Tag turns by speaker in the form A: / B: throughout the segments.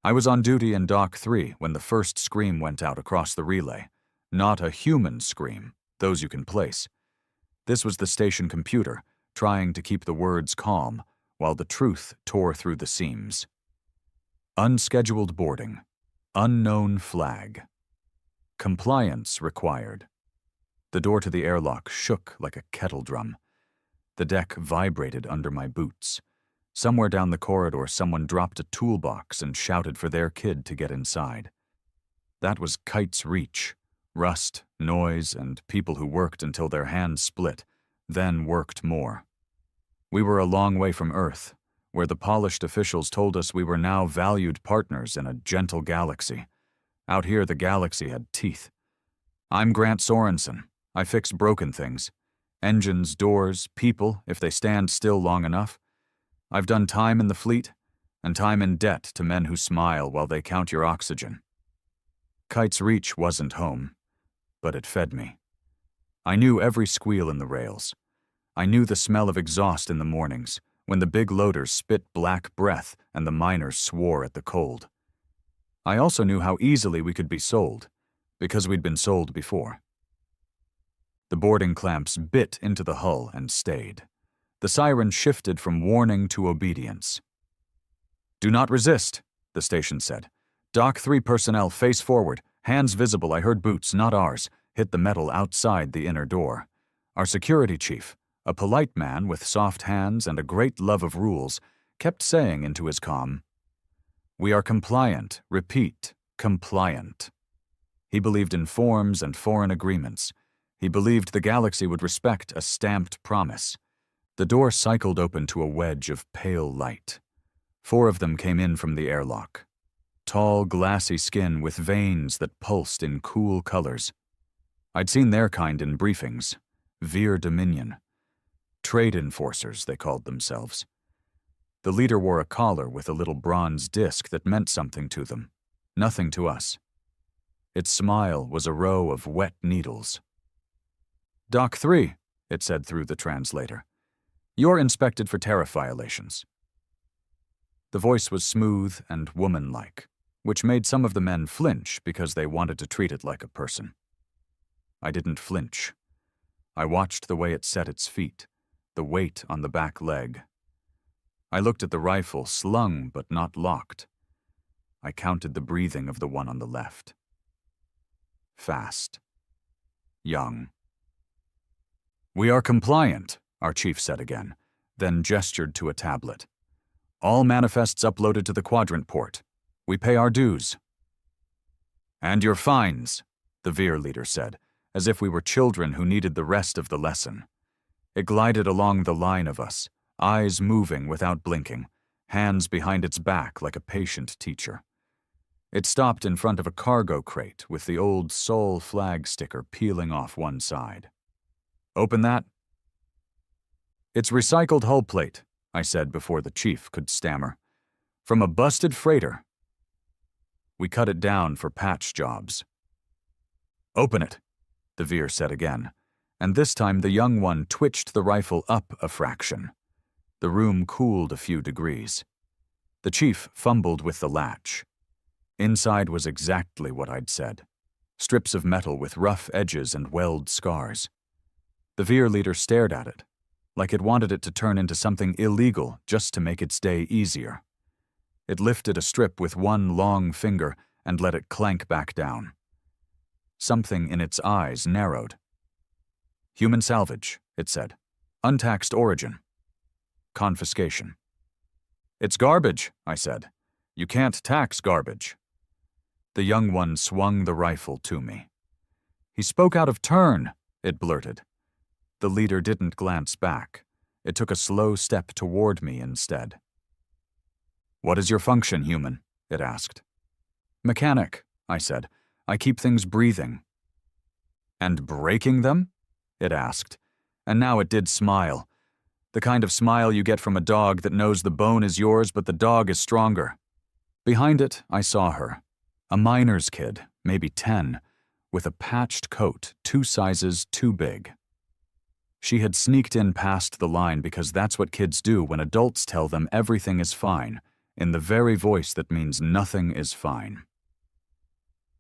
A: I was on duty in Dock 3 when the first scream went out across the relay. Not a human scream, those you can place. This was the station computer, trying to keep the words calm, while the truth tore through the seams. Unscheduled boarding. Unknown flag. Compliance required. The door to the airlock shook like a kettle drum. The deck vibrated under my boots. Somewhere down the corridor, someone dropped a toolbox and shouted for their kid to get inside. That was Kite's reach. Rust, noise, and people who worked until their hands split, then worked more. We were a long way from Earth, where the polished officials told us we were now valued partners in a gentle galaxy. Out here, the galaxy had teeth. I'm Grant Sorensen. I fix broken things. Engines, doors, people, if they stand still long enough. I've done time in the fleet, and time in debt to men who smile while they count your oxygen. Kite's reach wasn't home, but it fed me. I knew every squeal in the rails. I knew the smell of exhaust in the mornings, when the big loaders spit black breath and the miners swore at the cold. I also knew how easily we could be sold, because we'd been sold before. The boarding clamps bit into the hull and stayed. The siren shifted from warning to obedience. "Do not resist," the station said. "Dock 3 personnel face forward, hands visible." I heard boots, not ours, hit the metal outside the inner door. Our security chief, a polite man with soft hands and a great love of rules, kept saying into his comm, "We are compliant, repeat, compliant." He believed in forms and foreign agreements. He believed the galaxy would respect a stamped promise. The door cycled open to a wedge of pale light. 4 of them came in from the airlock. Tall, glassy skin with veins that pulsed in cool colors. I'd seen their kind in briefings. Veer Dominion. Trade enforcers, they called themselves. The leader wore a collar with a little bronze disc that meant something to them. Nothing to us. Its smile was a row of wet needles. "Dock 3, it said through the translator. "You're inspected for tariff violations." The voice was smooth and womanlike, which made some of the men flinch because they wanted to treat it like a person. I didn't flinch. I watched the way it set its feet, the weight on the back leg. I looked at the rifle, slung but not locked. I counted the breathing of the one on the left. Fast. Young. "We are compliant," our chief said again, then gestured to a tablet. "All manifests uploaded to the quadrant port. We pay our dues." "And your fines," the Veer leader said, as if we were children who needed the rest of the lesson. It glided along the line of us, eyes moving without blinking, hands behind its back like a patient teacher. It stopped in front of a cargo crate with the old Sol flag sticker peeling off one side. "Open that." "It's recycled hull plate," I said before the chief could stammer. "From a busted freighter." We cut it down for patch jobs. "Open it," the Veer said again, and this time the young one twitched the rifle up a fraction. The room cooled a few degrees. The chief fumbled with the latch. Inside was exactly what I'd said. Strips of metal with rough edges and weld scars. The Veer leader stared at it, like it wanted it to turn into something illegal just to make its day easier. It lifted a strip with one long finger and let it clank back down. Something in its eyes narrowed. "Human salvage," it said. "Untaxed origin. Confiscation." "It's garbage," I said. "You can't tax garbage." The young one swung the rifle to me. "He spoke out of turn," it blurted. The leader didn't glance back. It took a slow step toward me instead. "What is your function, human?" it asked. "Mechanic," I said. "I keep things breathing." "And breaking them?" it asked. And now it did smile. The kind of smile you get from a dog that knows the bone is yours but the dog is stronger. Behind it, I saw her. A miner's kid, maybe 10, with a patched coat 2 sizes too big. She had sneaked in past the line because that's what kids do when adults tell them everything is fine, in the very voice that means nothing is fine.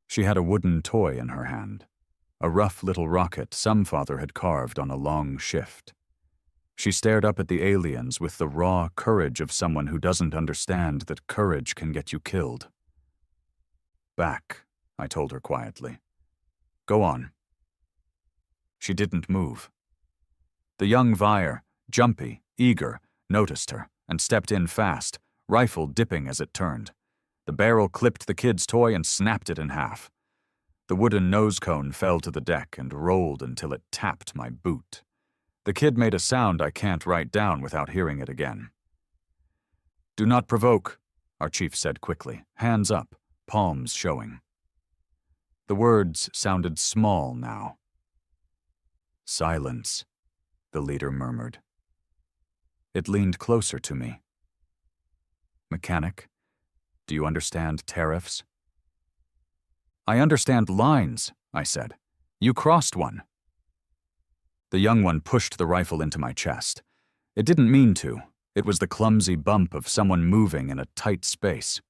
A: She had a wooden toy in her hand, a rough little rocket some father had carved on a long shift. She stared up at the aliens with the raw courage of someone who doesn't understand that courage can get you killed. "Back," I told her quietly. "Go on." She didn't move. The young Vire, jumpy, eager, noticed her and stepped in fast, rifle dipping as it turned. The barrel clipped the kid's toy and snapped it in half. The wooden nose cone fell to the deck and rolled until it tapped my boot. The kid made a sound I can't write down without hearing it again. "Do not provoke," our chief said quickly, hands up, palms showing. The words sounded small now. "Silence," the leader murmured. It leaned closer to me. "Mechanic, do you understand tariffs?" "I understand lines," I said. "You crossed one." The young one pushed the rifle into my chest. It didn't mean to. It was the clumsy bump of someone moving in a tight space.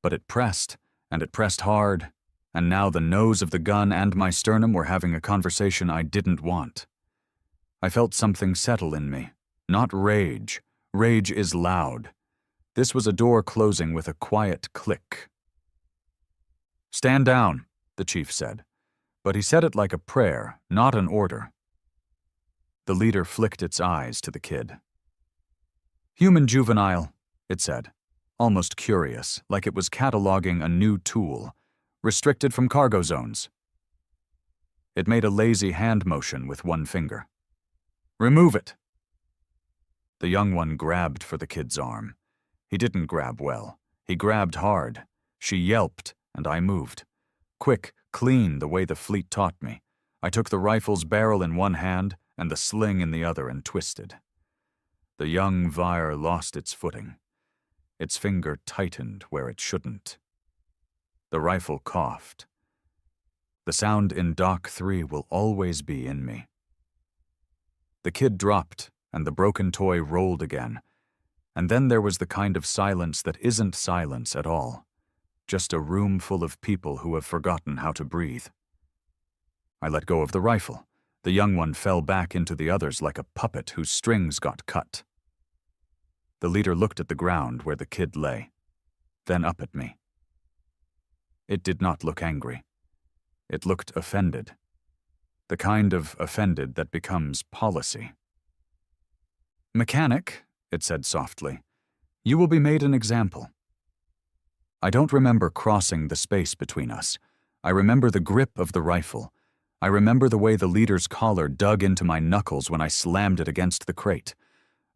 A: But it pressed, and it pressed hard, and now the nose of the gun and my sternum were having a conversation I didn't want. I felt something settle in me. Not rage. Rage is loud. This was a door closing with a quiet click. "Stand down," the chief said, but he said it like a prayer, not an order. The leader flicked its eyes to the kid. "Human juvenile," it said, almost curious, like it was cataloging a new tool, "restricted from cargo zones." It made a lazy hand motion with one finger. "Remove it." The young one grabbed for the kid's arm. He didn't grab well. He grabbed hard. She yelped, and I moved. Quick, clean, the way the fleet taught me. I took the rifle's barrel in one hand and the sling in the other and twisted. The young Vire lost its footing. Its finger tightened where it shouldn't. The rifle coughed. The sound in Dock 3 will always be in me. The kid dropped, and the broken toy rolled again. And then there was the kind of silence that isn't silence at all. Just a room full of people who have forgotten how to breathe. I let go of the rifle. The young one fell back into the others like a puppet whose strings got cut. The leader looked at the ground where the kid lay, then up at me. It did not look angry. It looked offended. The kind of offended that becomes policy. "Mechanic," it said softly, "you will be made an example." I don't remember crossing the space between us. I remember the grip of the rifle. I remember the way the leader's collar dug into my knuckles when I slammed it against the crate.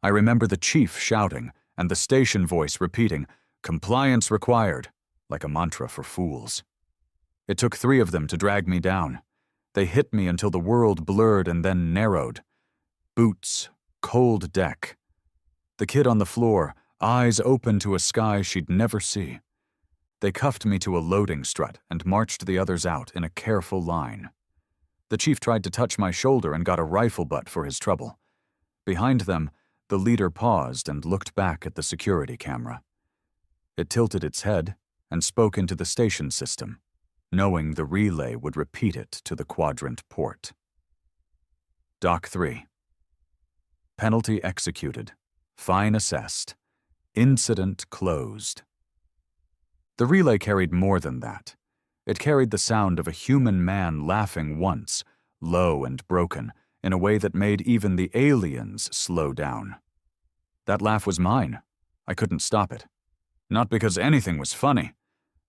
A: I remember the chief shouting and the station voice repeating, "Compliance required," like a mantra for fools. It took 3 of them to drag me down. They hit me until the world blurred and then narrowed. Boots, cold deck. The kid on the floor, eyes open to a sky she'd never see. They cuffed me to a loading strut and marched the others out in a careful line. The chief tried to touch my shoulder and got a rifle butt for his trouble. Behind them, the leader paused and looked back at the security camera. It tilted its head and spoke into the station system, knowing the relay would repeat it to the quadrant port. Dock 3. Penalty executed. Fine assessed. Incident closed. The relay carried more than that. It carried the sound of a human man laughing once, low and broken, in a way that made even the aliens slow down. That laugh was mine. I couldn't stop it. Not because anything was funny,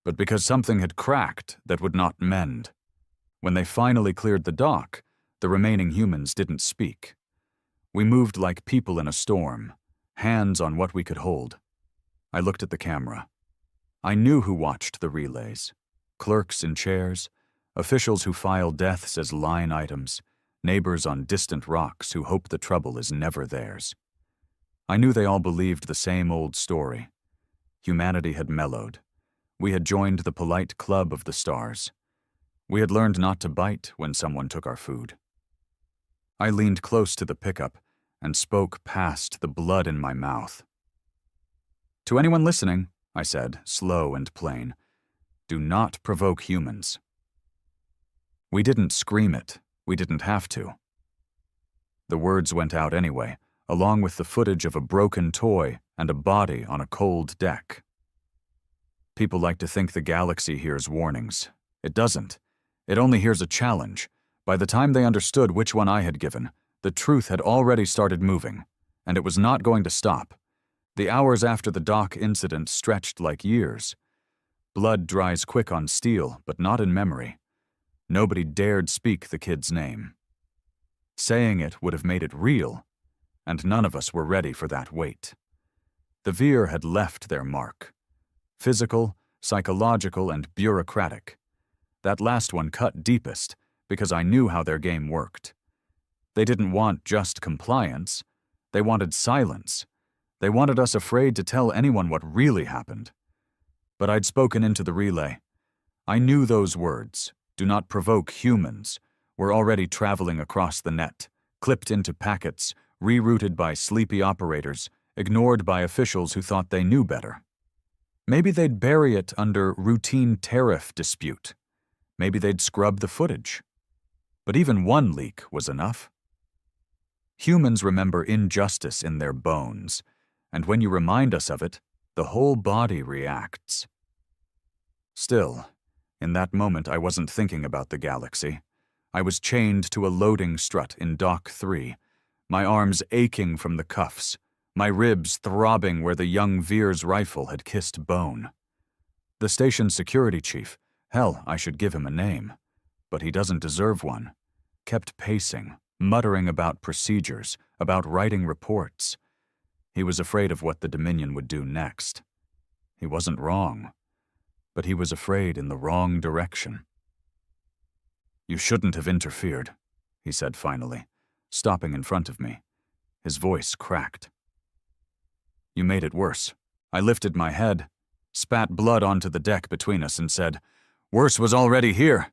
A: but because something had cracked that would not mend. When they finally cleared the dock, the remaining humans didn't speak. We moved like people in a storm, hands on what we could hold. I looked at the camera. I knew who watched the relays. Clerks in chairs, officials who file deaths as line items, neighbors on distant rocks who hope the trouble is never theirs. I knew they all believed the same old story. Humanity had mellowed. We had joined the polite club of the stars. We had learned not to bite when someone took our food. I leaned close to the pickup and spoke past the blood in my mouth. To anyone listening, I said, slow and plain, do not provoke humans. We didn't scream it. We didn't have to. The words went out anyway, along with the footage of a broken toy and a body on a cold deck. People like to think the galaxy hears warnings. It doesn't. It only hears a challenge. By the time they understood which one I had given, the truth had already started moving, and it was not going to stop. The hours after the dock incident stretched like years. Blood dries quick on steel, but not in memory. Nobody dared speak the kid's name. Saying it would have made it real, and none of us were ready for that weight. The Veer had left their mark. Physical, psychological, and bureaucratic. That last one cut deepest, because I knew how their game worked. They didn't want just compliance. They wanted silence. They wanted us afraid to tell anyone what really happened. But I'd spoken into the relay. I knew those words, do not provoke humans, were already traveling across the net, clipped into packets, rerouted by sleepy operators, ignored by officials who thought they knew better. Maybe they'd bury it under routine tariff dispute. Maybe they'd scrub the footage. But even one leak was enough. Humans remember injustice in their bones, and when you remind us of it, the whole body reacts. Still, in that moment I wasn't thinking about the galaxy. I was chained to a loading strut in Dock 3, my arms aching from the cuffs, my ribs throbbing where the young Veer's rifle had kissed bone. The station's security chief, hell, I should give him a name, but he doesn't deserve one, kept pacing, muttering about procedures, about writing reports. He was afraid of what the Dominion would do next. He wasn't wrong, but he was afraid in the wrong direction. You shouldn't have interfered, he said finally, stopping in front of me. His voice cracked. You made it worse. I lifted my head, spat blood onto the deck between us and said, worse was already here.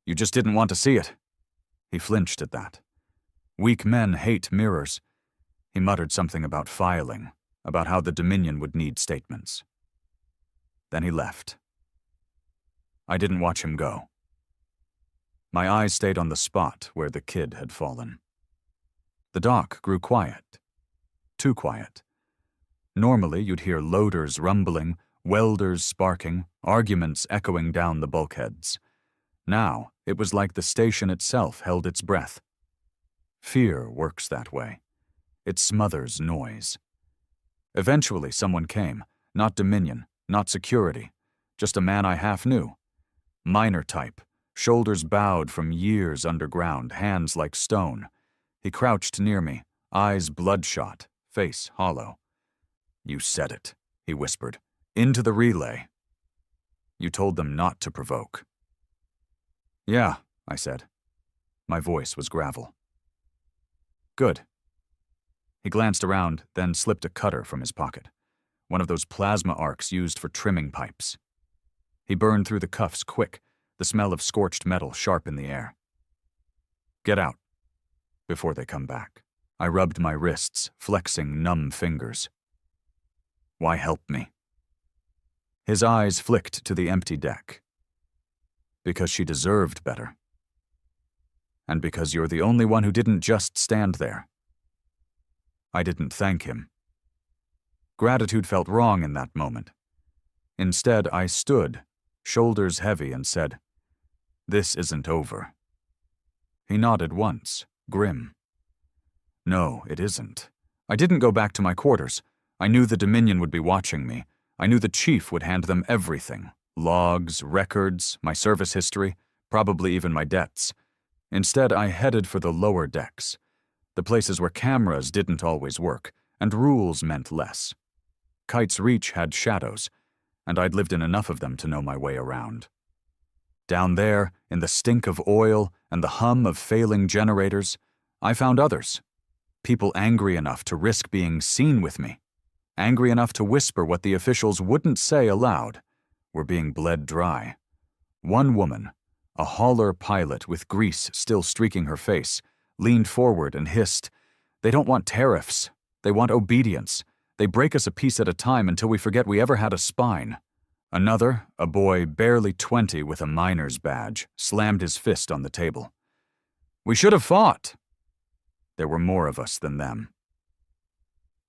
A: You just didn't want to see it. He flinched at that. Weak men hate mirrors. He muttered something about filing, about how the Dominion would need statements. Then he left. I didn't watch him go. My eyes stayed on the spot where the kid had fallen. The dock grew quiet. Too quiet. Normally, you'd hear loaders rumbling, welders sparking, arguments echoing down the bulkheads. Now, it was like the station itself held its breath. Fear works that way. It smothers noise. Eventually, someone came. Not Dominion, not security. Just a man I half knew. Miner type, shoulders bowed from years underground, hands like stone. He crouched near me, eyes bloodshot, face hollow. You said it, he whispered. Into the relay. You told them not to provoke. Yeah, I said. My voice was gravel. Good. He glanced around, then slipped a cutter from his pocket. One of those plasma arcs used for trimming pipes. He burned through the cuffs quick, the smell of scorched metal sharp in the air. Get out. Before they come back. I rubbed my wrists, flexing numb fingers. Why help me? His eyes flicked to the empty deck. Because she deserved better. And because you're the only one who didn't just stand there. I didn't thank him. Gratitude felt wrong in that moment. Instead, I stood, shoulders heavy, and said, This isn't over. He nodded once, grim. No, it isn't. I didn't go back to my quarters. I knew the Dominion would be watching me. I knew the chief would hand them everything. Logs, records, my service history, probably even my debts. Instead, I headed for the lower decks. The places where cameras didn't always work, and rules meant less. Kite's Reach had shadows, and I'd lived in enough of them to know my way around. Down there, in the stink of oil and the hum of failing generators, I found others. People angry enough to risk being seen with me. Angry enough to whisper what the officials wouldn't say aloud, were being bled dry. One woman, a hauler pilot with grease still streaking her face, leaned forward and hissed, They don't want tariffs. They want obedience. They break us a piece at a time until we forget we ever had a spine. Another, a boy barely 20 with a miner's badge, slammed his fist on the table. We should have fought. There were more of us than them.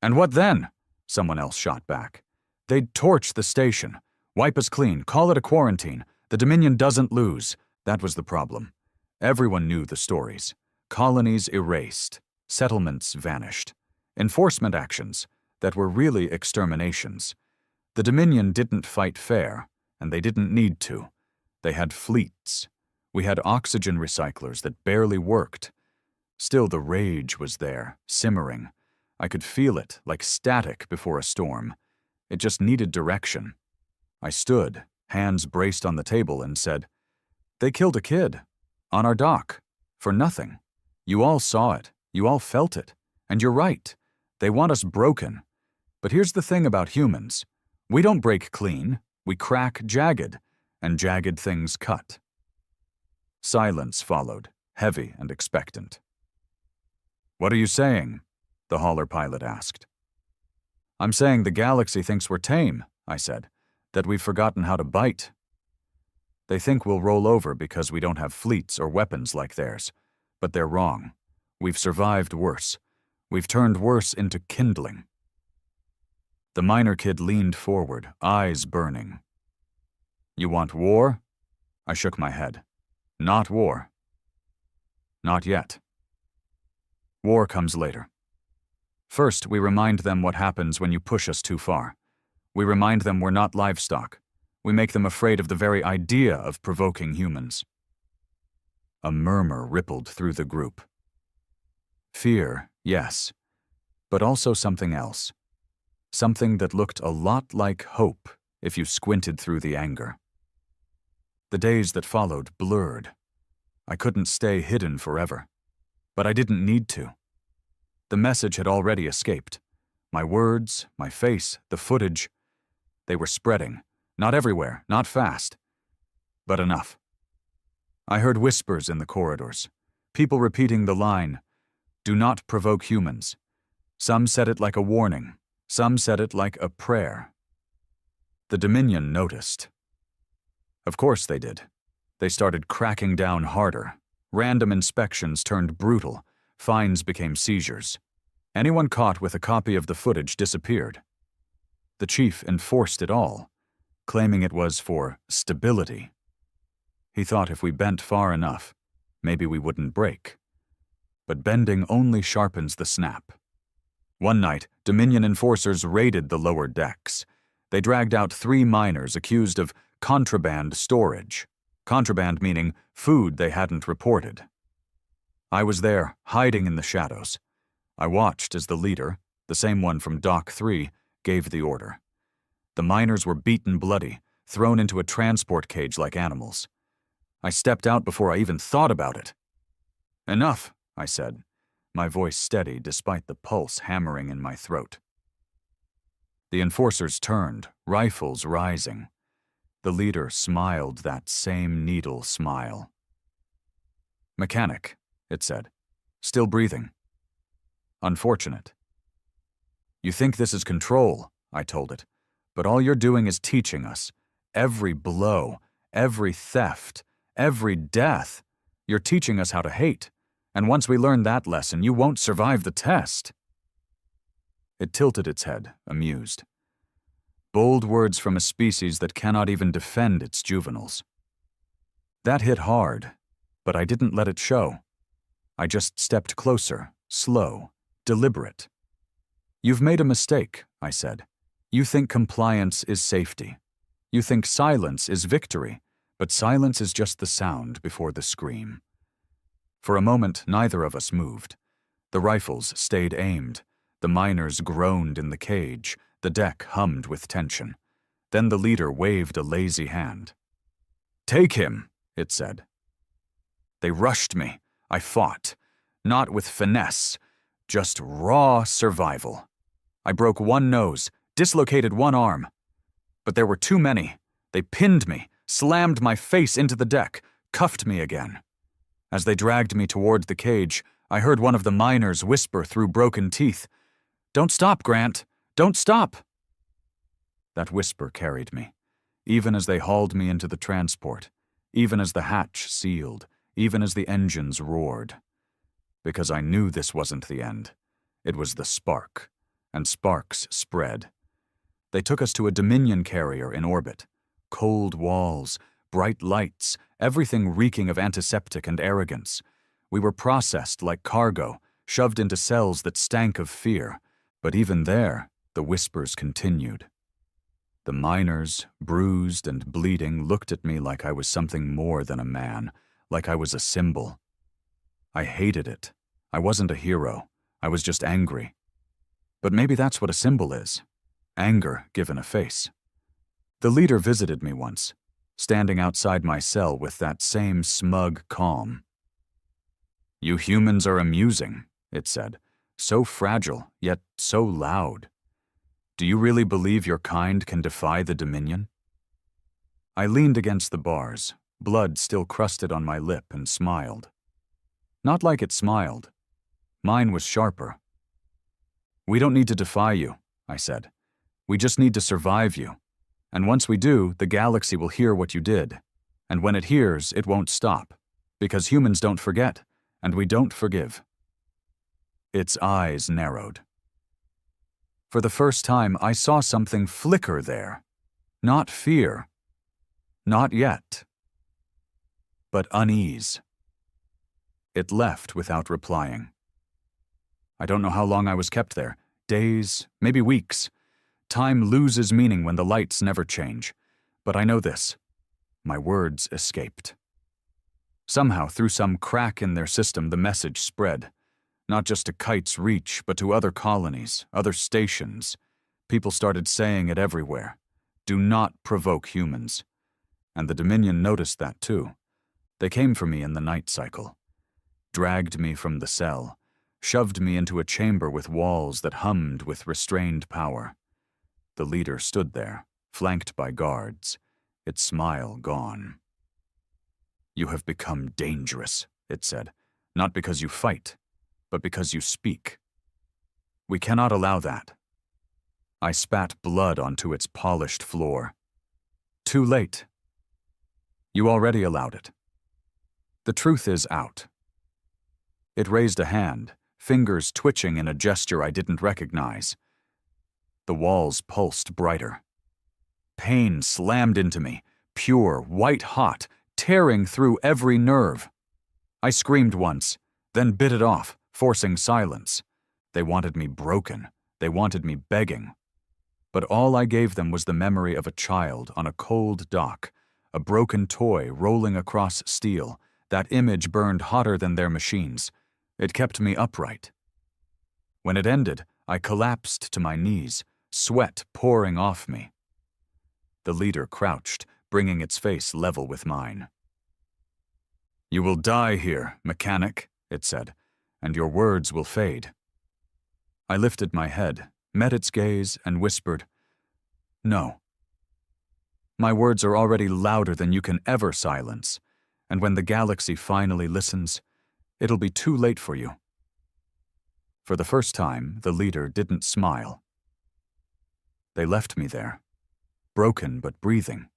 A: And what then? Someone else shot back. They'd torch the station, wipe us clean, call it a quarantine. The Dominion doesn't lose. That was the problem. Everyone knew the stories. Colonies erased. Settlements vanished. Enforcement actions that were really exterminations. The Dominion didn't fight fair, and they didn't need to. They had fleets. We had oxygen recyclers that barely worked. Still, the rage was there, simmering. I could feel it, like static before a storm. It just needed direction. I stood, hands braced on the table, and said, "They killed a kid. On our dock. For nothing. You all saw it. You all felt it. And you're right. They want us broken. But here's the thing about humans. We don't break clean. We crack jagged. And jagged things cut." Silence followed, heavy and expectant. "What are you saying?" the hauler pilot asked. "I'm saying the galaxy thinks we're tame," I said, "that we've forgotten how to bite. They think we'll roll over because we don't have fleets or weapons like theirs. But they're wrong. We've survived worse. We've turned worse into kindling." The miner kid leaned forward, eyes burning. "You want war?" I shook my head. "Not war. Not yet. War comes later. First, we remind them what happens when you push us too far. We remind them we're not livestock. We make them afraid of the very idea of provoking humans." A murmur rippled through the group. Fear, yes, but also something else. Something that looked a lot like hope if you squinted through the anger. The days that followed blurred. I couldn't stay hidden forever. But I didn't need to. The message had already escaped. My words, my face, the footage, they were spreading. Not everywhere, not fast, but enough. I heard whispers in the corridors, people repeating the line, "Do not provoke humans." Some said it like a warning, some said it like a prayer. The Dominion noticed. Of course they did. They started cracking down harder. Random inspections turned brutal. Fines became seizures. Anyone caught with a copy of the footage disappeared. The chief enforced it all, claiming it was for stability. He thought if we bent far enough, maybe we wouldn't break. But bending only sharpens the snap. One night, Dominion enforcers raided the lower decks. They dragged out 3 miners accused of contraband storage. Contraband meaning food they hadn't reported. I was there, hiding in the shadows. I watched as the leader, the same one from Dock 3, gave the order. The miners were beaten bloody, thrown into a transport cage like animals. I stepped out before I even thought about it. "Enough," I said, my voice steady despite the pulse hammering in my throat. The enforcers turned, rifles rising. The leader smiled that same needle smile. "Mechanic," it said. "Still breathing. Unfortunate." "You think this is control," I told it, "but all you're doing is teaching us. Every blow, every theft, every death, you're teaching us how to hate. And once we learn that lesson, you won't survive the test." It tilted its head, amused. Bold words from a species that cannot even defend its juveniles. That hit hard, but I didn't let it show. I just stepped closer, slow, deliberate. "You've made a mistake," I said. "You think compliance is safety. You think silence is victory, but silence is just the sound before the scream." For a moment, neither of us moved. The rifles stayed aimed. The miners groaned in the cage. The deck hummed with tension. Then the leader waved a lazy hand. "Take him," it said. They rushed me. I fought. Not with finesse, just raw survival. I broke one nose, dislocated one arm. But there were too many. They pinned me, slammed my face into the deck, cuffed me again. As they dragged me toward the cage, I heard one of the miners whisper through broken teeth, "Don't stop, Grant. Don't stop! That whisper carried me, even as they hauled me into the transport, even as the hatch sealed, even as the engines roared. Because I knew this wasn't the end. It was the spark, and sparks spread. They took us to a Dominion carrier in orbit. Cold walls, bright lights, everything reeking of antiseptic and arrogance. We were processed like cargo, shoved into cells that stank of fear. But even there, the whispers continued. The miners, bruised and bleeding, looked at me like I was something more than a man, like I was a symbol. I hated it. I wasn't a hero. I was just angry. But maybe that's what a symbol is. Anger given a face. The leader visited me once, standing outside my cell with that same smug calm. "You humans are amusing," it said. "So fragile, yet so loud. Do you really believe your kind can defy the Dominion?" I leaned against the bars, blood still crusted on my lip, and smiled. Not like it smiled. Mine was sharper. "We don't need to defy you," I said. "We just need to survive you. And once we do, the galaxy will hear what you did. And when it hears, it won't stop. Because humans don't forget, and we don't forgive." Its eyes narrowed. For the first time, I saw something flicker there. Not fear. Not yet. But unease. It left without replying. I don't know how long I was kept there. Days, maybe weeks. Time loses meaning when the lights never change. But I know this. My words escaped. Somehow, through some crack in their system, the message spread. Not just to Kite's Reach, but to other colonies, other stations. People started saying it everywhere. Do not provoke humans. And the Dominion noticed that too. They came for me in the night cycle. Dragged me from the cell. Shoved me into a chamber with walls that hummed with restrained power. The leader stood there, flanked by guards, its smile gone. "You have become dangerous," it said, "not because you fight, but because you speak. We cannot allow that." I spat blood onto its polished floor. Too late. You already allowed it. The truth is out. It raised a hand, fingers twitching in a gesture I didn't recognize. The walls pulsed brighter. Pain slammed into me, pure, white-hot, tearing through every nerve. I screamed once, then bit it off, forcing silence. They wanted me broken. They wanted me begging. But all I gave them was the memory of a child on a cold dock, a broken toy rolling across steel. That image burned hotter than their machines. It kept me upright. When it ended, I collapsed to my knees, sweat pouring off me. The leader crouched, bringing its face level with mine. "You will die here, mechanic," it said, "and your words will fade." I lifted my head, met its gaze, and whispered, "No. My words are already louder than you can ever silence, and when the galaxy finally listens, it'll be too late for you." For the first time, the leader didn't smile. They left me there, broken but breathing.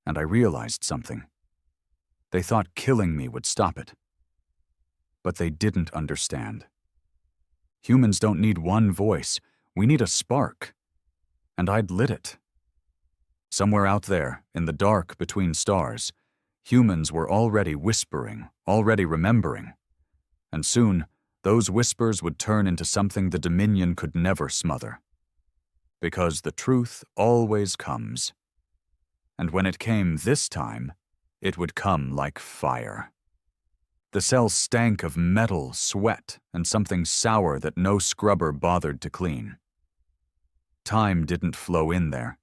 A: And I realized something. They thought killing me would stop it. But they didn't understand. Humans don't need one voice. We need a spark. And I'd lit it. Somewhere out there, in the dark between stars, humans were already whispering, already remembering. And soon, those whispers would turn into something the Dominion could never smother. Because the truth always comes. And when it came this time, it would come like fire. The cell stank of metal, sweat, and something sour that no scrubber bothered to clean. Time didn't flow in there.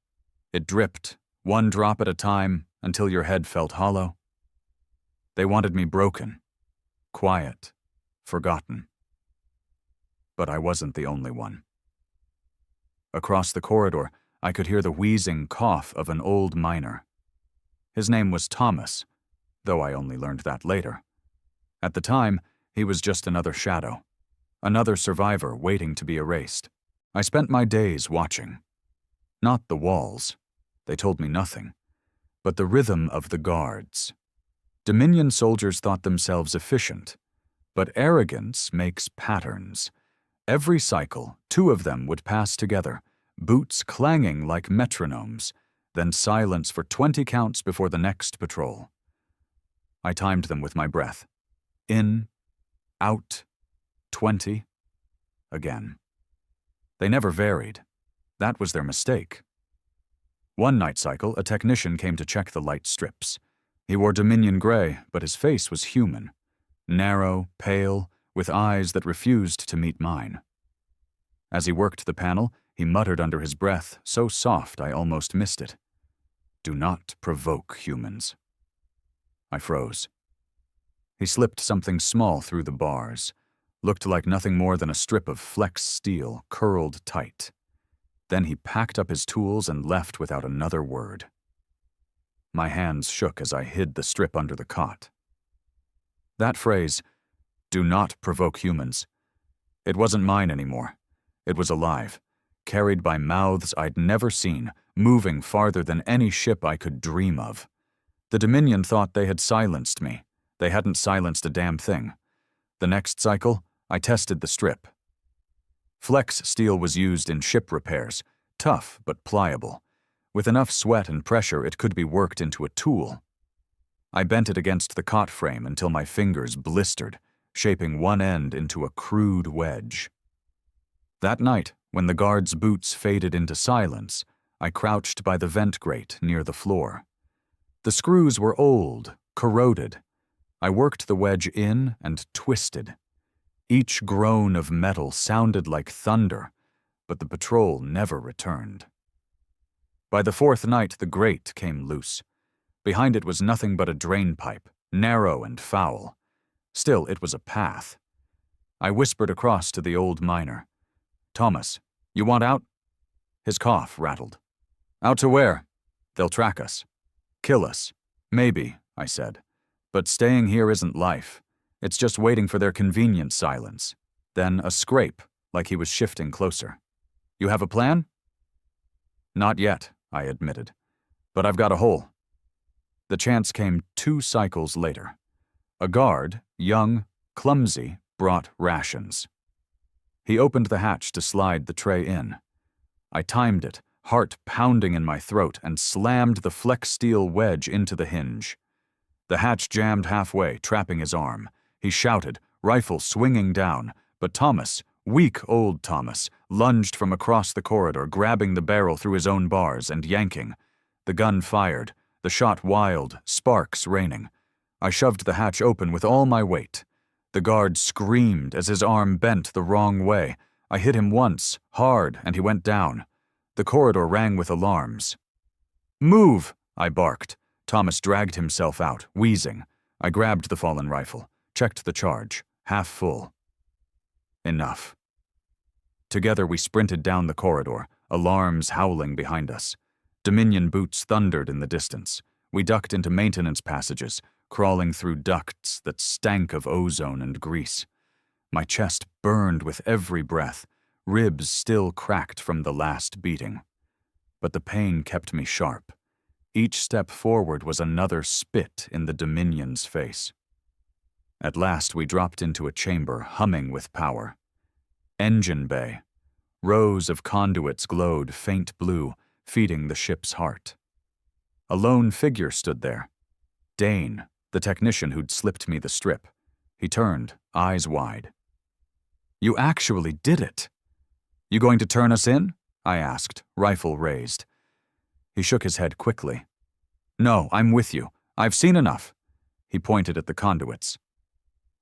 A: It dripped, one drop at a time, until your head felt hollow. They wanted me broken, quiet, forgotten. But I wasn't the only one. Across the corridor, I could hear the wheezing cough of an old miner. His name was Thomas, though I only learned that later. At the time, he was just another shadow, another survivor waiting to be erased. I spent my days watching. Not the walls. They told me nothing. But the rhythm of the guards. Dominion soldiers thought themselves efficient. But arrogance makes patterns. Every cycle, 2 of them would pass together, boots clanging like metronomes, then silence for 20 counts before the next patrol. I timed them with my breath. In, out, 20, again. They never varied. That was their mistake. One night cycle, a technician came to check the light strips. He wore Dominion gray, but his face was human. Narrow, pale, with eyes that refused to meet mine. As he worked the panel, he muttered under his breath, so soft I almost missed it. "Do not provoke humans." I froze. He slipped something small through the bars. Looked like nothing more than a strip of flex steel, curled tight. Then he packed up his tools and left without another word. My hands shook as I hid the strip under the cot. That phrase, "Do not provoke humans," it wasn't mine anymore. It was alive, carried by mouths I'd never seen, moving farther than any ship I could dream of. The Dominion thought they had silenced me. They hadn't silenced a damn thing. The next cycle, I tested the strip. Flex steel was used in ship repairs, tough but pliable. With enough sweat and pressure, it could be worked into a tool. I bent it against the cot frame until my fingers blistered, shaping one end into a crude wedge. That night, when the guards' boots faded into silence, I crouched by the vent grate near the floor. The screws were old, corroded. I worked the wedge in and twisted. Each groan of metal sounded like thunder, but the patrol never returned. By the 4th night, the grate came loose. Behind it was nothing but a drain pipe, narrow and foul. Still, it was a path. I whispered across to the old miner. "Thomas, you want out?" His cough rattled. "Out to where?" "They'll track us. Kill us. Maybe," I said. "But staying here isn't life. It's just waiting for their convenient silence." Then a scrape, like he was shifting closer. "You have a plan?" "Not yet," I admitted. "But I've got a hole." The chance came 2 cycles later. A guard, young, clumsy, brought rations. He opened the hatch to slide the tray in. I timed it, heart pounding in my throat, and slammed the flex steel wedge into the hinge. The hatch jammed halfway, trapping his arm. He shouted, rifle swinging down, but Thomas, weak old Thomas, lunged from across the corridor, grabbing the barrel through his own bars and yanking. The gun fired, the shot wild, sparks raining. I shoved the hatch open with all my weight. The guard screamed as his arm bent the wrong way. I hit him once, hard, and he went down. The corridor rang with alarms. "Move!" I barked. Thomas dragged himself out, wheezing. I grabbed the fallen rifle, checked the charge, half full. Enough. Together we sprinted down the corridor, alarms howling behind us. Dominion boots thundered in the distance. We ducked into maintenance passages, crawling through ducts that stank of ozone and grease. My chest burned with every breath, ribs still cracked from the last beating. But the pain kept me sharp. Each step forward was another spit in the Dominion's face. At last we dropped into a chamber humming with power. Engine bay. Rows of conduits glowed faint blue, feeding the ship's heart. A lone figure stood there. Dane, the technician who'd slipped me the strip. He turned, eyes wide. "You actually did it." "You going to turn us in?" I asked, rifle raised. He shook his head quickly. "No, I'm with you. I've seen enough." He pointed at the conduits.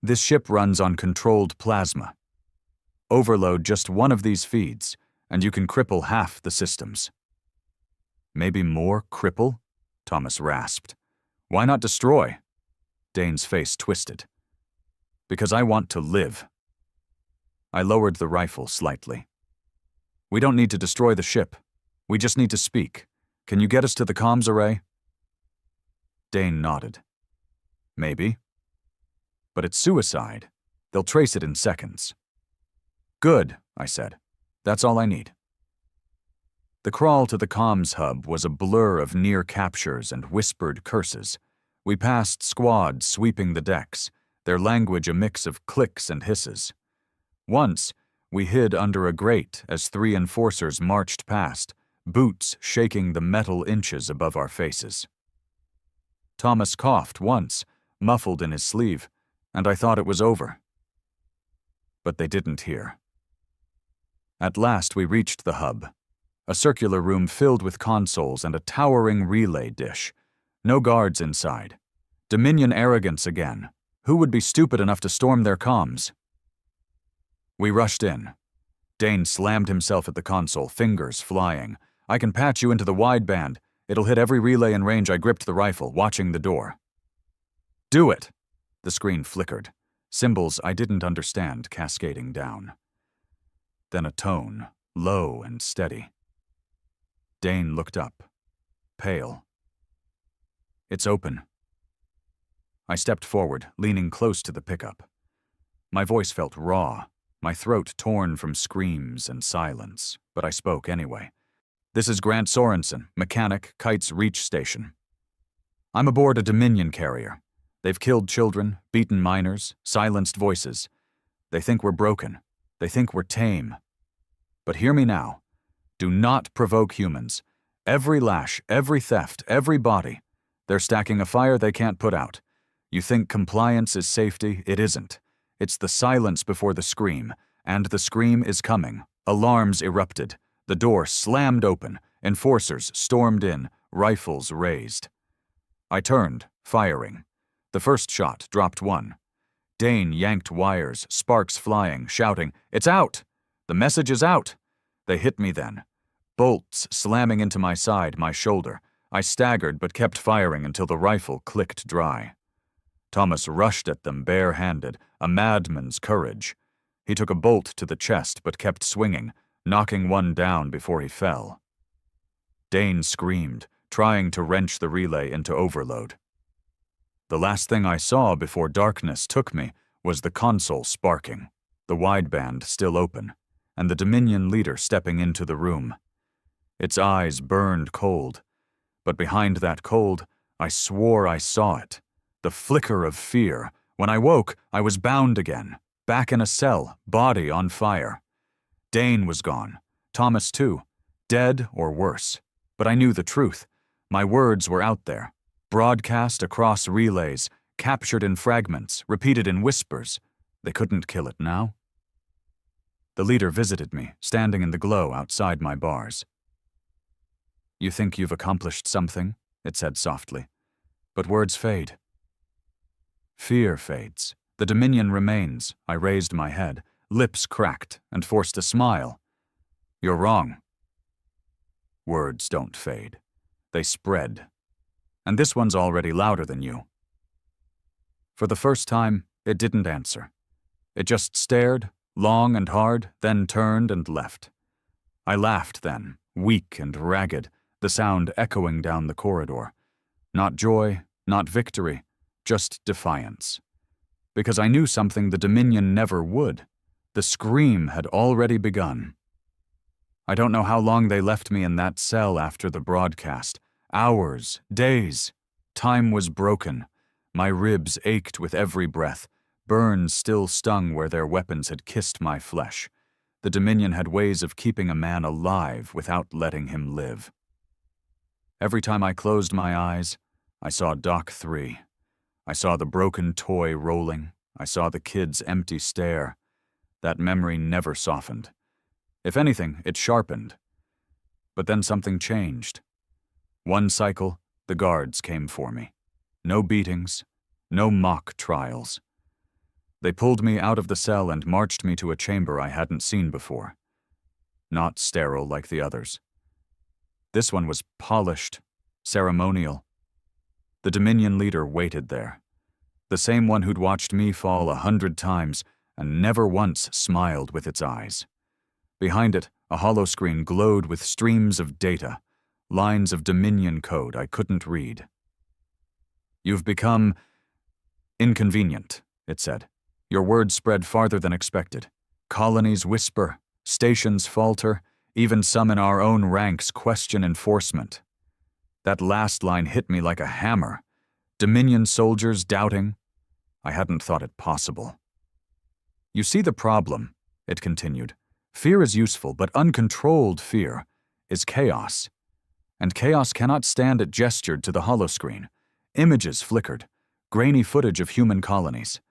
A: "This ship runs on controlled plasma. Overload just one of these feeds, and you can cripple half the systems." "Maybe more cripple?" Thomas rasped. "Why not destroy?" Dane's face twisted. "Because I want to live." I lowered the rifle slightly. "We don't need to destroy the ship. We just need to speak. Can you get us to the comms array?" Dane nodded. "Maybe. But it's suicide. They'll trace it in seconds." "Good," I said. That's all I need. The crawl to the comms hub was a blur of near captures and whispered curses. We passed squads sweeping the decks, their language a mix of clicks and hisses. Once, we hid under a grate as 3 enforcers marched past, boots shaking the metal inches above our faces. Thomas coughed once, muffled in his sleeve, and I thought it was over. But they didn't hear. At last we reached the hub, a circular room filled with consoles and a towering relay dish. No guards inside. Dominion arrogance again. Who would be stupid enough to storm their comms? We rushed in. Dane slammed himself at the console, fingers flying. I can patch you into the wideband. It'll hit every relay in range. I gripped the rifle, watching the door. Do it! The screen flickered. Symbols I didn't understand cascading down. Then a tone, low and steady. Dane looked up, pale. It's open. I stepped forward, leaning close to the pickup. My voice felt raw, my throat torn from screams and silence, but I spoke anyway. This is Grant Sorensen, mechanic, Kite's Reach Station. I'm aboard a Dominion carrier. They've killed children, beaten minors, silenced voices. They think we're broken. They think we're tame. But hear me now. Do not provoke humans. Every lash, every theft, every body. They're stacking a fire they can't put out. You think compliance is safety? It isn't. It's the silence before the scream, and the scream is coming. Alarms erupted. The door slammed open. Enforcers stormed in, rifles raised. I turned, firing. The first shot dropped one. Dane yanked wires, sparks flying, shouting, "It's out! The message is out!" They hit me then. Bolts slamming into my side, my shoulder. I staggered but kept firing until the rifle clicked dry. Thomas rushed at them bare-handed, a madman's courage. He took a bolt to the chest but kept swinging, knocking one down before he fell. Dane screamed, trying to wrench the relay into overload. The last thing I saw before darkness took me was the console sparking, the wideband still open, and the Dominion leader stepping into the room. Its eyes burned cold, but behind that cold, I swore I saw it. The flicker of fear. When I woke, I was bound again, back in a cell, body on fire. Dane was gone, Thomas too, dead or worse. But I knew the truth. My words were out there, broadcast across relays, captured in fragments, repeated in whispers. They couldn't kill it now. The leader visited me, standing in the glow outside my bars. You think you've accomplished something, it said softly, but words fade. Fear fades. The Dominion remains. I raised my head, lips cracked, and forced a smile. You're wrong. Words don't fade. They spread. And this one's already louder than you. For the first time, it didn't answer. It just stared, long and hard, then turned and left. I laughed then, weak and ragged, the sound echoing down the corridor. Not joy, not victory, just defiance. Because I knew something the Dominion never would. The scream had already begun. I don't know how long they left me in that cell after the broadcast. Hours, days. Time was broken. My ribs ached with every breath. Burns still stung where their weapons had kissed my flesh. The Dominion had ways of keeping a man alive without letting him live. Every time I closed my eyes, I saw Dock 3. I saw the broken toy rolling. I saw the kid's empty stare. That memory never softened. If anything, it sharpened. But then something changed. One cycle, the guards came for me. No beatings, no mock trials. They pulled me out of the cell and marched me to a chamber I hadn't seen before. Not sterile like the others. This one was polished, ceremonial. The Dominion leader waited there. The same one who'd watched me fall 100 times and never once smiled with its eyes. Behind it, a holoscreen glowed with streams of data, lines of Dominion code I couldn't read. You've become inconvenient, it said. Your words spread farther than expected. Colonies whisper, Stations falter, even some in our own ranks question enforcement. That last line hit me like a hammer. Dominion soldiers doubting. I hadn't thought it possible. You see the problem, it continued. Fear is useful, but uncontrolled fear is chaos. And chaos cannot stand it gestured to the holoscreen. Images flickered, grainy footage of human colonies.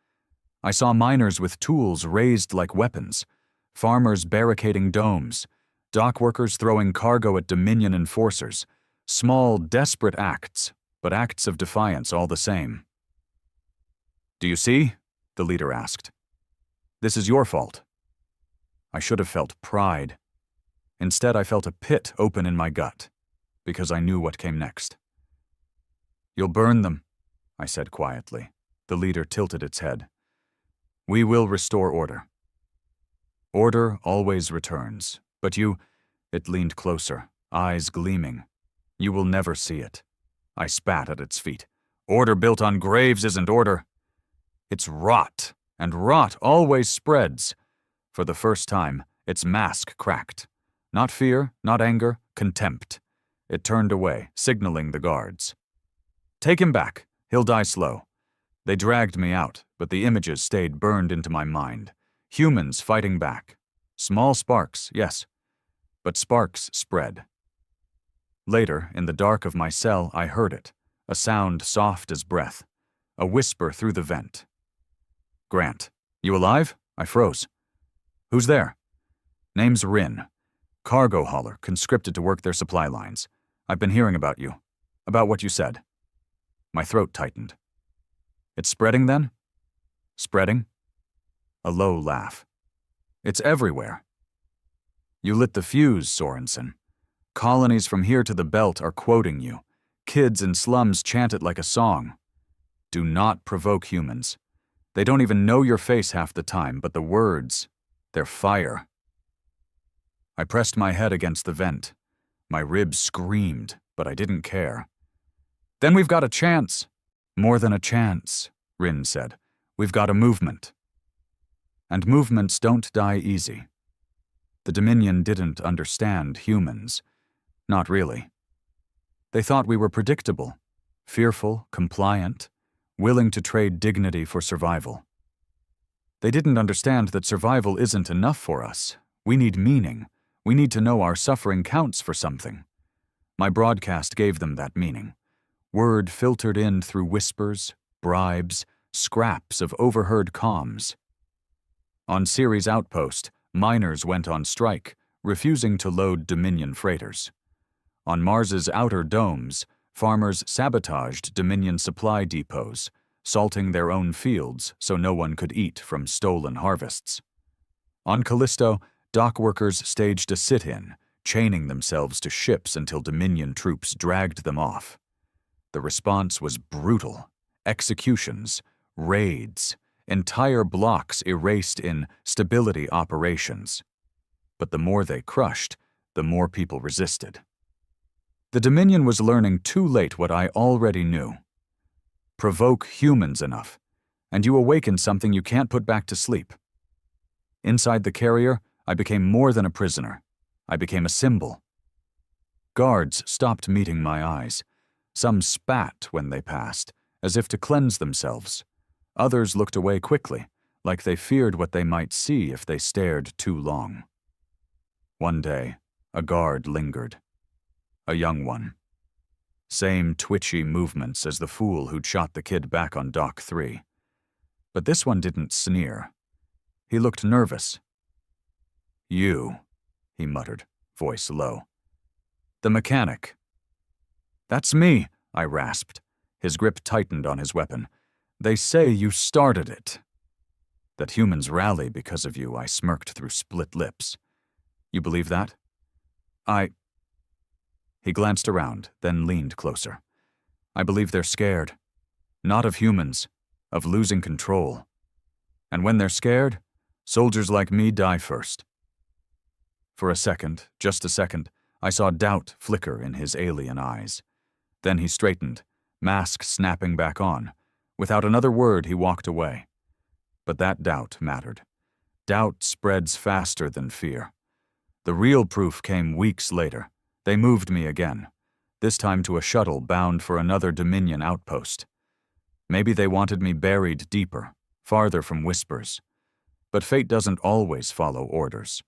A: I saw miners with tools raised like weapons, farmers barricading domes, dock workers throwing cargo at Dominion enforcers. Small, desperate acts, but acts of defiance all the same. "Do you see?" the leader asked. "This is your fault." I should have felt pride. Instead, I felt a pit open in my gut, because I knew what came next. "You'll burn them," I said quietly. The leader tilted its head. "We will restore order." "Order always returns, but you—" It leaned closer, eyes gleaming. "You will never see it." I spat at its feet. "Order built on graves isn't order. It's rot, and rot always spreads." For the first time, its mask cracked. Not fear, not anger, contempt. It turned away, signaling the guards. "Take him back. He'll die slow." They dragged me out, but the images stayed burned into my mind. Humans fighting back. Small sparks, yes, but sparks spread. Later, in the dark of my cell, I heard it, a sound soft as breath, a whisper through the vent. "Grant, you alive?" I froze. "Who's there?" "Name's Rin. Cargo hauler, conscripted to work their supply lines. I've been hearing about you. About what you said." My throat tightened. "It's spreading then?" "Spreading?" A low laugh. "It's everywhere." "You lit the fuse, Sorensen. Colonies from here to the belt are quoting you. Kids in slums chant it like a song. Do not provoke humans. They don't even know your face half the time, but the words, they're fire." I pressed my head against the vent. My ribs screamed, but I didn't care. "Then we've got a chance." "More than a chance," Rin said. "We've got a movement." And movements don't die easy. The Dominion didn't understand humans. Not really. They thought we were predictable, fearful, compliant, willing to trade dignity for survival. They didn't understand that survival isn't enough for us. We need meaning. We need to know our suffering counts for something. My broadcast gave them that meaning. Word filtered in through whispers, bribes, scraps of overheard comms. On Ceres Outpost, miners went on strike, refusing to load Dominion freighters. On Mars's outer domes, farmers sabotaged Dominion supply depots, salting their own fields so no one could eat from stolen harvests. On Callisto, dock workers staged a sit-in, chaining themselves to ships until Dominion troops dragged them off. The response was brutal. Executions, raids, entire blocks erased in stability operations. But the more they crushed, the more people resisted. The Dominion was learning too late what I already knew. Provoke humans enough, and you awaken something you can't put back to sleep. Inside the carrier, I became more than a prisoner. I became a symbol. Guards stopped meeting my eyes. Some spat when they passed, as if to cleanse themselves. Others looked away quickly, like they feared what they might see if they stared too long. One day, a guard lingered. A young one. Same twitchy movements as the fool who'd shot the kid back on Dock 3. But this one didn't sneer. He looked nervous. "You," he muttered, voice low. "The mechanic." "That's me," I rasped. His grip tightened on his weapon. "They say you started it." "That humans rally because of you," I smirked through split lips. "You believe that?" He glanced around, then leaned closer. "I believe they're scared. Not of humans, of losing control. And when they're scared, soldiers like me die first." For a second, just a second, I saw doubt flicker in his alien eyes. Then he straightened, mask snapping back on. Without another word, he walked away. But that doubt mattered. Doubt spreads faster than fear. The real proof came weeks later. They moved me again, this time to a shuttle bound for another Dominion outpost. Maybe they wanted me buried deeper, farther from whispers. But fate doesn't always follow orders.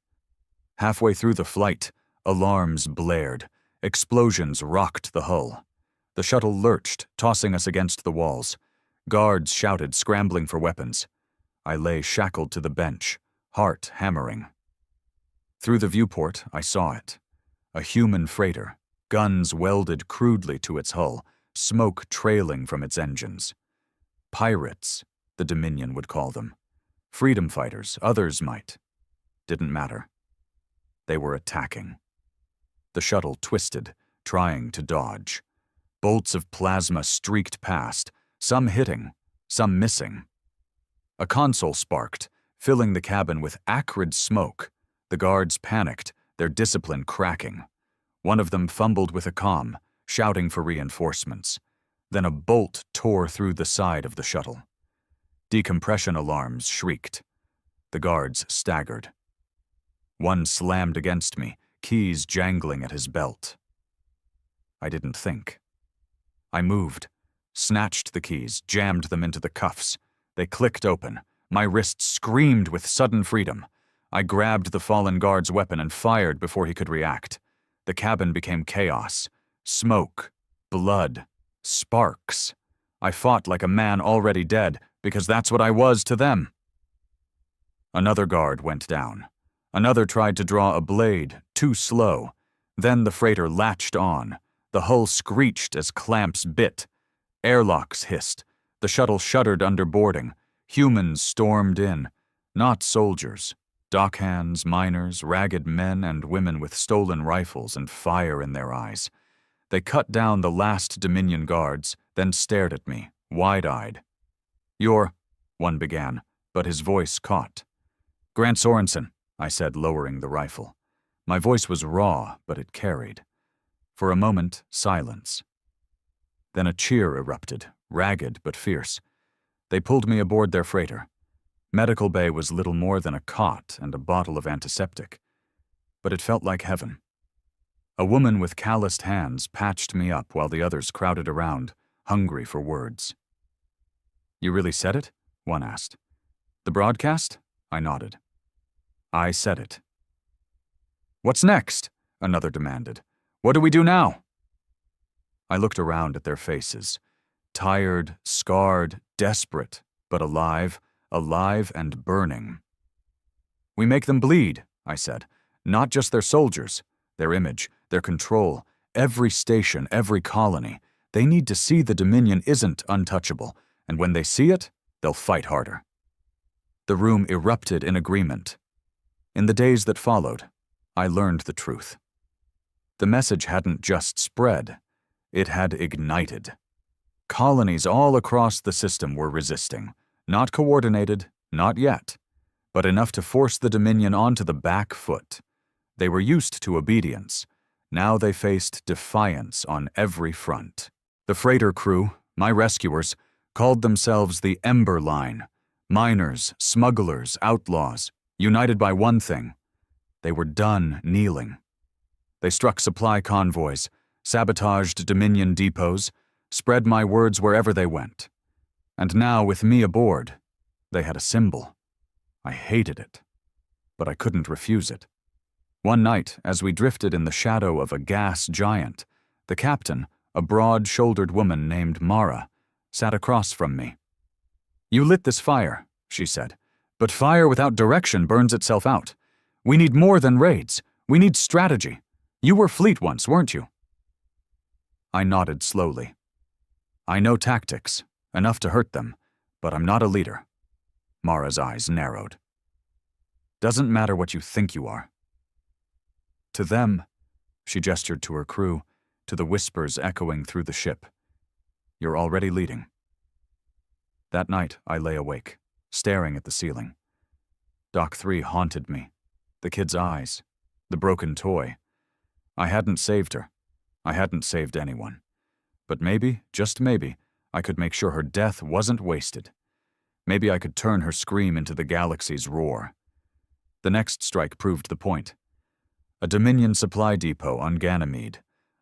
A: Halfway through the flight, alarms blared. Explosions rocked the hull. The shuttle lurched, tossing us against the walls. Guards shouted, scrambling for weapons. I lay shackled to the bench, heart hammering. Through the viewport, I saw it. A human freighter, guns welded crudely to its hull, smoke trailing from its engines. Pirates, the Dominion would call them. Freedom fighters, others might. Didn't matter. They were attacking. The shuttle twisted, trying to dodge. Bolts of plasma streaked past, some hitting, some missing. A console sparked, filling the cabin with acrid smoke. The guards panicked, their discipline cracking. One of them fumbled with a comm, shouting for reinforcements. Then a bolt tore through the side of the shuttle. Decompression alarms shrieked. The guards staggered. One slammed against me, keys jangling at his belt. I didn't think. I moved, snatched the keys, jammed them into the cuffs. They clicked open. My wrist screamed with sudden freedom. I grabbed the fallen guard's weapon and fired before he could react. The cabin became chaos. Smoke, blood, sparks. I fought like a man already dead, because that's what I was to them. Another guard went down. Another tried to draw a blade, too slow. Then the freighter latched on. The hull screeched as clamps bit. Airlocks hissed. The shuttle shuddered under boarding. Humans stormed in. Not soldiers. Dockhands, miners, ragged men and women with stolen rifles and fire in their eyes. They cut down the last Dominion guards, then stared at me, wide-eyed. "You're," one began, but his voice caught. "Grant Sorensen," I said, lowering the rifle. My voice was raw, but it carried. For a moment, silence. Then a cheer erupted, ragged but fierce. They pulled me aboard their freighter. Medical bay was little more than a cot and a bottle of antiseptic. But it felt like heaven. A woman with calloused hands patched me up while the others crowded around, hungry for words. "You really said it?" one asked. "The broadcast?" I nodded. "I said it." "What's next?" another demanded. "What do we do now?" I looked around at their faces. Tired, scarred, desperate, but alive and burning. "We make them bleed," I said. "Not just their soldiers, their image, their control, every station, every colony. They need to see the Dominion isn't untouchable, and when they see it, they'll fight harder." The room erupted in agreement. In the days that followed, I learned the truth. The message hadn't just spread, it had ignited. Colonies all across the system were resisting. Not coordinated, not yet, but enough to force the Dominion onto the back foot. They were used to obedience. Now they faced defiance on every front. The freighter crew, my rescuers, called themselves the Ember Line. Miners, smugglers, outlaws, united by one thing. They were done kneeling. They struck supply convoys, sabotaged Dominion depots, spread my words wherever they went. And now, with me aboard, they had a symbol. I hated it, but I couldn't refuse it. One night, as we drifted in the shadow of a gas giant, the captain, a broad-shouldered woman named Mara, sat across from me. "You lit this fire," she said, "but fire without direction burns itself out. We need more than raids. We need strategy. You were fleet once, weren't you?" I nodded slowly. "I know tactics. Enough to hurt them, but I'm not a leader." Mara's eyes narrowed. "Doesn't matter what you think you are." To them, she gestured to her crew, to the whispers echoing through the ship, "You're already leading." That night, I lay awake, staring at the ceiling. Doc 3 haunted me. The kid's eyes, the broken toy. I hadn't saved her. I hadn't saved anyone. But maybe, just maybe, I could make sure her death wasn't wasted. Maybe I could turn her scream into the galaxy's roar. The next strike proved the point. A Dominion supply depot on Ganymede,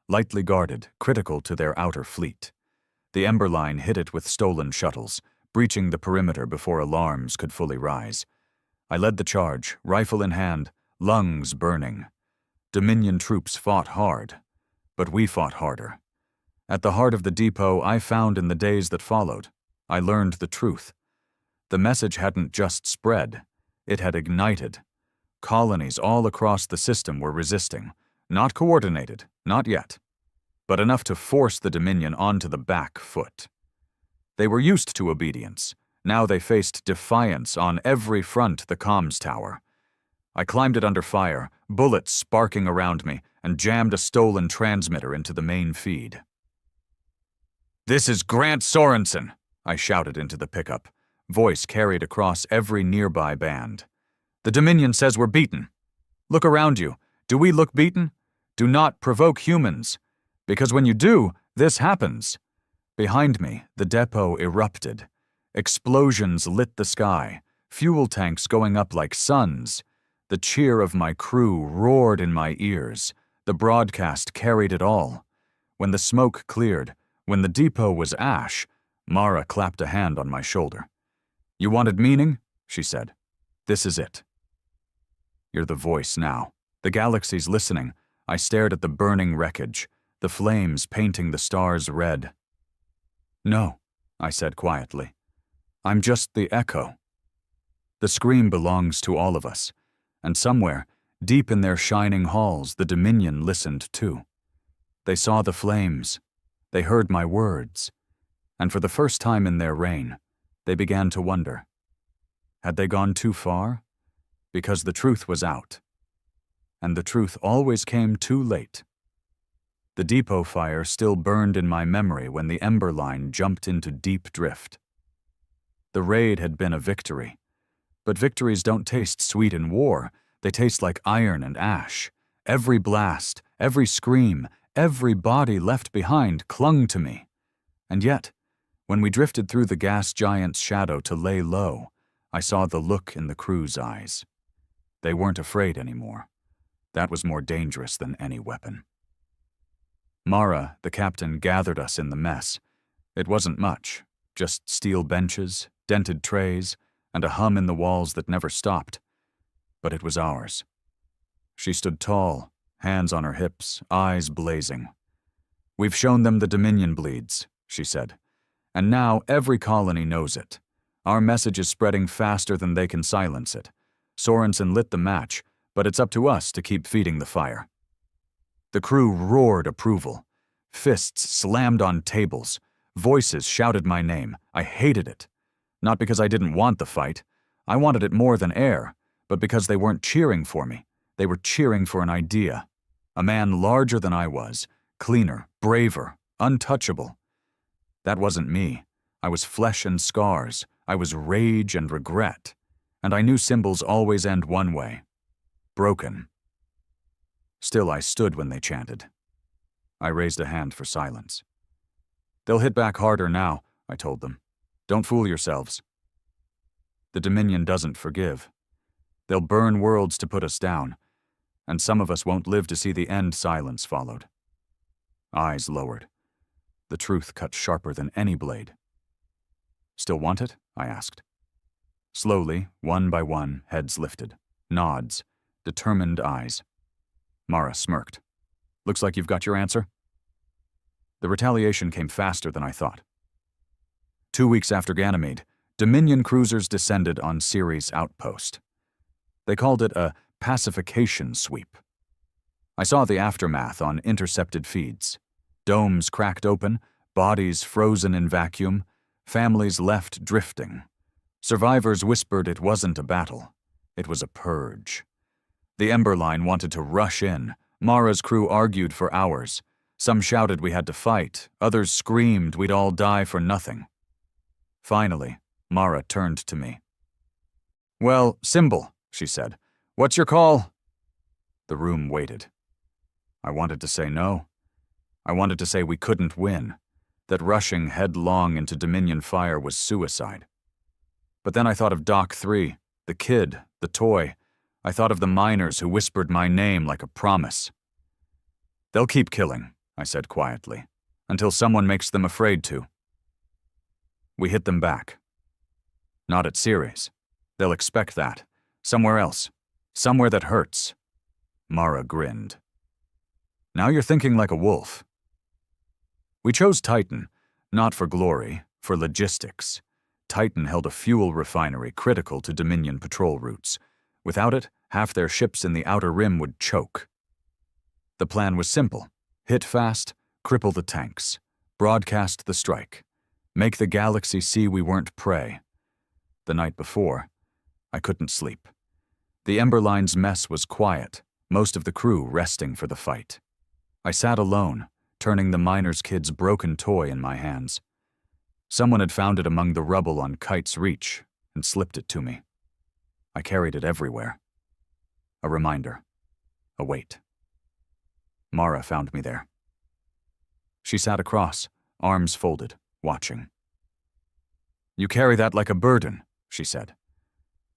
A: lightly guarded, critical to their outer fleet. The Ember Line hit it with stolen shuttles, breaching the perimeter before alarms could fully rise. I led the charge, rifle in hand, lungs burning. Dominion troops fought hard, but we fought harder. At the heart of the depot, I found in the days that followed, I learned the truth. The message hadn't just spread, it had ignited. Colonies all across the system were resisting, not coordinated, not yet, but enough to force the Dominion onto the back foot. They were used to obedience. Now they faced defiance on every front the comms tower. I climbed it under fire, bullets sparking around me, and jammed a stolen transmitter into the main feed. "This is Grant Sorensen," I shouted into the pickup, voice carried across every nearby band. "The Dominion says we're beaten. Look around you. Do we look beaten? Do not provoke humans. Because when you do, this happens." Behind me, the depot erupted. Explosions lit the sky, fuel tanks going up like suns. The cheer of my crew roared in my ears. The broadcast carried it all. When the smoke cleared, when the depot was ash, Mara clapped a hand on my shoulder. "You wanted meaning?" she said. "This is it." You're the voice now. The galaxy's listening. I stared at the burning wreckage, the flames painting the stars red. "No," I said quietly. "I'm just the echo." The scream belongs to all of us, and somewhere, deep in their shining halls, the Dominion listened too. They saw the flames. They heard my words. And for the first time in their reign, they began to wonder. Had they gone too far? Because the truth was out. And the truth always came too late. The depot fire still burned in my memory when the Ember Line jumped into deep drift. The raid had been a victory. But victories don't taste sweet in war. They taste like iron and ash. Every blast, every scream, every body left behind clung to me. And yet, when we drifted through the gas giant's shadow to lay low, I saw the look in the crew's eyes. They weren't afraid anymore. That was more dangerous than any weapon. Mara, the captain, gathered us in the mess. It wasn't much, just steel benches, dented trays, and a hum in the walls that never stopped. But it was ours. She stood tall, hands on her hips, eyes blazing. "We've shown them the Dominion bleeds," she said. "And now every colony knows it. Our message is spreading faster than they can silence it. Sorensen lit the match, but it's up to us to keep feeding the fire." The crew roared approval. Fists slammed on tables. Voices shouted my name. I hated it. Not because I didn't want the fight. I wanted it more than air, but because they weren't cheering for me. They were cheering for an idea. A man larger than I was, cleaner, braver, untouchable. That wasn't me. I was flesh and scars. I was rage and regret. And I knew symbols always end one way. Broken. Still, I stood when they chanted. I raised a hand for silence. "They'll hit back harder now," I told them. "Don't fool yourselves." The Dominion doesn't forgive. They'll burn worlds to put us down, and some of us won't live to see the end. Silence followed. Eyes lowered. The truth cut sharper than any blade. "Still want it?" I asked. Slowly, one by one, heads lifted. Nods. Determined eyes. Mara smirked. "Looks like you've got your answer." The retaliation came faster than I thought. 2 weeks after Ganymede, Dominion cruisers descended on Ceres' outpost. They called it a pacification sweep. I saw the aftermath on intercepted feeds. Domes cracked open, bodies frozen in vacuum, families left drifting. Survivors whispered it wasn't a battle. It was a purge. The Ember Line wanted to rush in. Mara's crew argued for hours. Some shouted we had to fight. Others screamed we'd all die for nothing. Finally, Mara turned to me. "Well, Symbol," she said. "What's your call?" The room waited. I wanted to say no. I wanted to say we couldn't win, that rushing headlong into Dominion fire was suicide. But then I thought of Doc 3, the kid, the toy. I thought of the miners who whispered my name like a promise. "They'll keep killing," I said quietly, "until someone makes them afraid to." We hit them back. Not at Ceres. They'll expect that. Somewhere else. Somewhere that hurts. Mara grinned. "Now you're thinking like a wolf." We chose Titan, not for glory, for logistics. Titan held a fuel refinery critical to Dominion patrol routes. Without it, half their ships in the outer rim would choke. The plan was simple. Hit fast, cripple the tanks, broadcast the strike, make the galaxy see we weren't prey. The night before, I couldn't sleep. The Emberline's mess was quiet, most of the crew resting for the fight. I sat alone, turning the miner's kid's broken toy in my hands. Someone had found it among the rubble on Kite's Reach and slipped it to me. I carried it everywhere. A reminder. A weight. Mara found me there. She sat across, arms folded, watching. "You carry that like a burden," she said.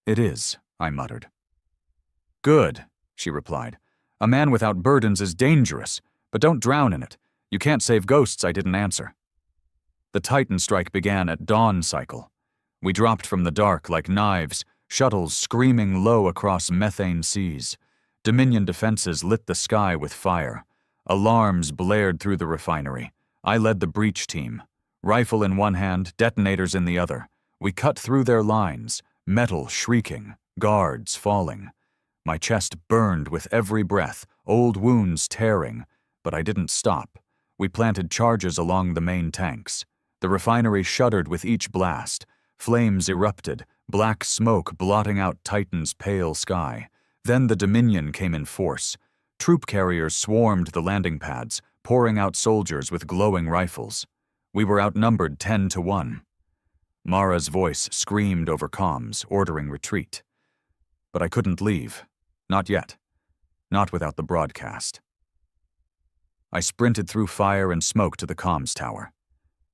A: "It is," I muttered. "Good," she replied. "A man without burdens is dangerous, but don't drown in it. You can't save ghosts," I didn't answer. The Titan strike began at dawn cycle. We dropped from the dark like knives, shuttles screaming low across methane seas. Dominion defenses lit the sky with fire. Alarms blared through the refinery. I led the breach team. Rifle in one hand, detonators in the other. We cut through their lines, metal shrieking, guards falling. My chest burned with every breath, old wounds tearing, but I didn't stop. We planted charges along the main tanks. The refinery shuddered with each blast. Flames erupted, black smoke blotting out Titan's pale sky. Then the Dominion came in force. Troop carriers swarmed the landing pads, pouring out soldiers with glowing rifles. We were outnumbered 10-1. Mara's voice screamed over comms, ordering retreat. But I couldn't leave. Not yet. Not without the broadcast. I sprinted through fire and smoke to the comms tower.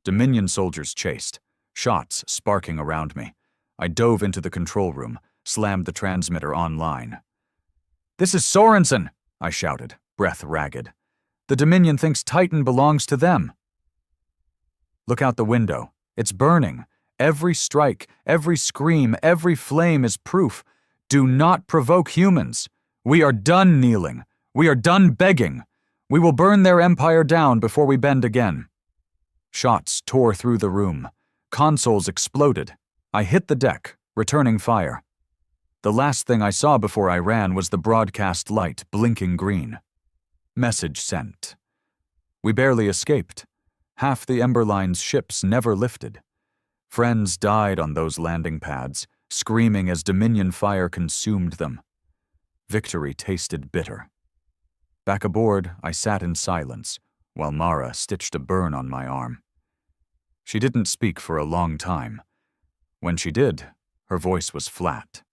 A: Dominion soldiers chased, shots sparking around me. I dove into the control room, slammed the transmitter online. "This is Sorensen," I shouted, breath ragged. "The Dominion thinks Titan belongs to them." "Look out the window. It's burning. Every strike, every scream, every flame is proof. Do not provoke humans. We are done kneeling. We are done begging. We will burn their empire down before we bend again." Shots tore through the room. Consoles exploded. I hit the deck, returning fire. The last thing I saw before I ran was the broadcast light blinking green. Message sent. We barely escaped. Half the Emberline's ships never lifted. Friends died on those landing pads, screaming as Dominion fire consumed them. Victory tasted bitter. Back aboard, I sat in silence, while Mara stitched a burn on my arm. She didn't speak for a long time. When she did, her voice was flat.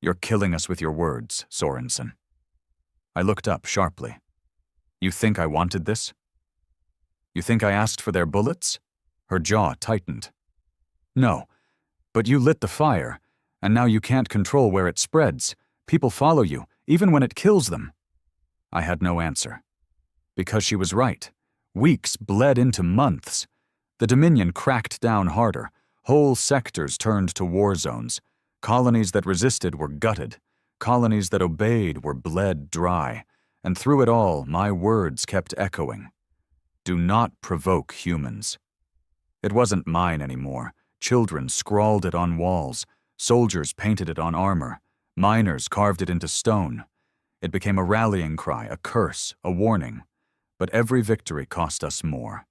A: "You're killing us with your words, Sorensen." I looked up sharply. "You think I wanted this? You think I asked for their bullets?" Her jaw tightened. "No, but you lit the fire, and now you can't control where it spreads. People follow you, even when it kills them." I had no answer. Because she was right. Weeks bled into months. The Dominion cracked down harder. Whole sectors turned to war zones. Colonies that resisted were gutted. Colonies that obeyed were bled dry. And through it all, my words kept echoing. Do not provoke humans. It wasn't mine anymore. Children scrawled it on walls. Soldiers painted it on armor. Miners carved it into stone. It became a rallying cry, a curse, a warning. But every victory cost us more.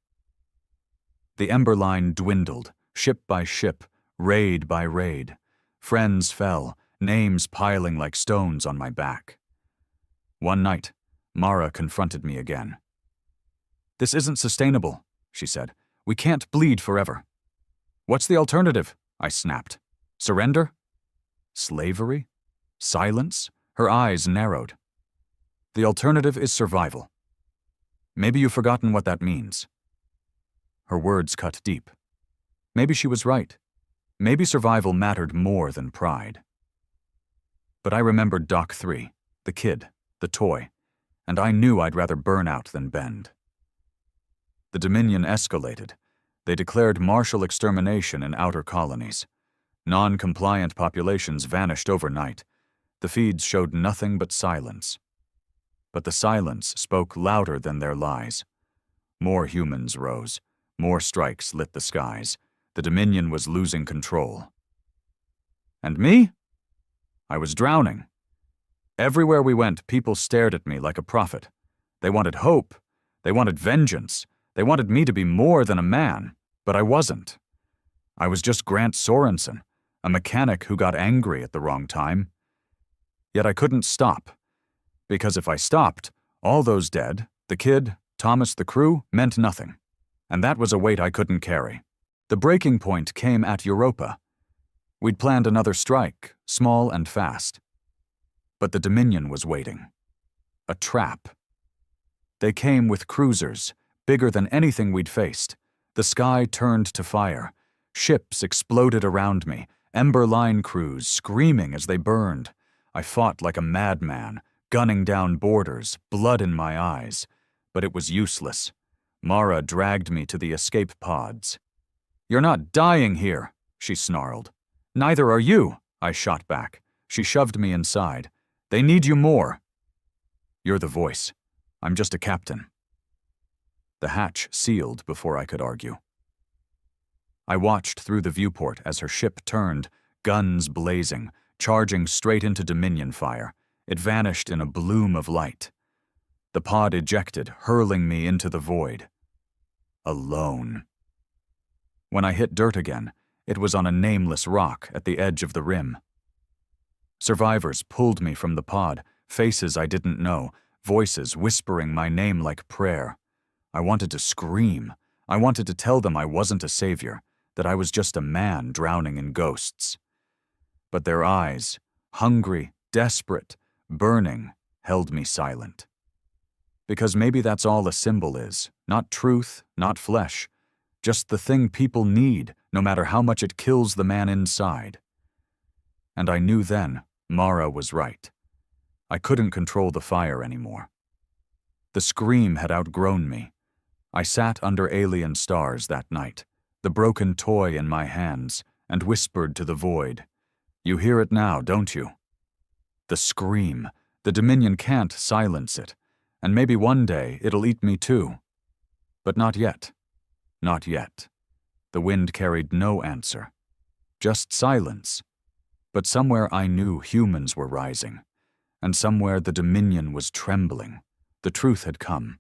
A: The Emberline dwindled, ship by ship, raid by raid. Friends fell, names piling like stones on my back. One night, Mara confronted me again. "This isn't sustainable," she said. "We can't bleed forever." "What's the alternative?" I snapped. "Surrender? Slavery? Silence?" Her eyes narrowed. "The alternative is survival. Maybe you've forgotten what that means." Her words cut deep. Maybe she was right. Maybe survival mattered more than pride. But I remembered Doc 3, the kid, the toy, and I knew I'd rather burn out than bend. The Dominion escalated. They declared martial extermination in outer colonies. Non-compliant populations vanished overnight. The feeds showed nothing but silence. But the silence spoke louder than their lies. More humans rose. More strikes lit the skies. The Dominion was losing control. And me? I was drowning. Everywhere we went, people stared at me like a prophet. They wanted hope. They wanted vengeance. They wanted me to be more than a man, but I wasn't. I was just Grant Sorensen, a mechanic who got angry at the wrong time. Yet I couldn't stop, because if I stopped, all those dead, the kid, Thomas, the crew, meant nothing. And that was a weight I couldn't carry. The breaking point came at Europa. We'd planned another strike, small and fast. But the Dominion was waiting. A trap. They came with cruisers, bigger than anything we'd faced. The sky turned to fire. Ships exploded around me, Ember Line crews screaming as they burned. I fought like a madman, gunning down boarders, blood in my eyes. But it was useless. Mara dragged me to the escape pods. "You're not dying here," she snarled. "Neither are you," I shot back. She shoved me inside. "They need you more." "You're the voice. I'm just a captain." The hatch sealed before I could argue. I watched through the viewport as her ship turned, guns blazing, charging straight into Dominion fire. It vanished in a bloom of light. The pod ejected, hurling me into the void. Alone. When I hit dirt again, it was on a nameless rock at the edge of the rim. Survivors pulled me from the pod, faces I didn't know, voices whispering my name like prayer. I wanted to scream. I wanted to tell them I wasn't a savior, that I was just a man drowning in ghosts. But their eyes, hungry, desperate, burning, held me silent. Because maybe that's all a symbol is, not truth, not flesh, just the thing people need, no matter how much it kills the man inside. And I knew then Mara was right. I couldn't control the fire anymore. The scream had outgrown me. I sat under alien stars that night, the broken toy in my hands, and whispered to the void. You hear it now, don't you? The scream. The Dominion can't silence it, and maybe one day it'll eat me too. But not yet. Not yet. The wind carried no answer. Just silence. But somewhere I knew humans were rising, and somewhere the Dominion was trembling. The truth had come,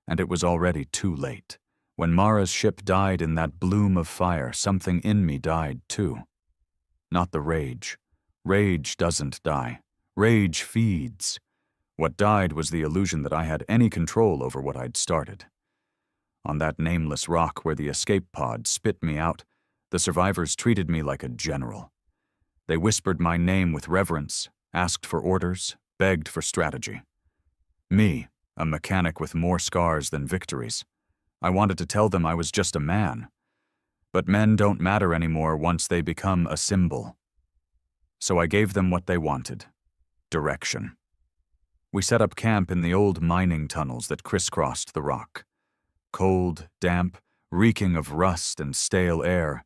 A: and it was already too late. When Mara's ship died in that bloom of fire, something in me died too. Not the rage. Rage doesn't die. Rage feeds. What died was the illusion that I had any control over what I'd started. On that nameless rock where the escape pod spit me out, the survivors treated me like a general. They whispered my name with reverence, asked for orders, begged for strategy. Me, a mechanic with more scars than victories. I wanted to tell them I was just a man. But men don't matter anymore once they become a symbol. So I gave them what they wanted. Direction. We set up camp in the old mining tunnels that crisscrossed the rock. Cold, damp, reeking of rust and stale air,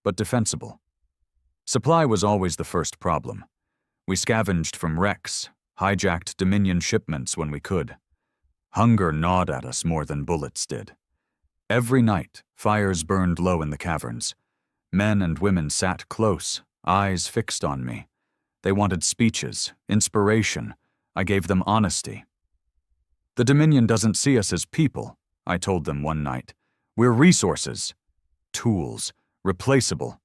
A: but defensible. Supply was always the first problem. We scavenged from wrecks, hijacked Dominion shipments when we could. Hunger gnawed at us more than bullets did. Every night, fires burned low in the caverns. Men and women sat close, eyes fixed on me. They wanted speeches, inspiration. I gave them honesty. The Dominion doesn't see us as people, I told them one night. We're resources. Tools. Replaceable.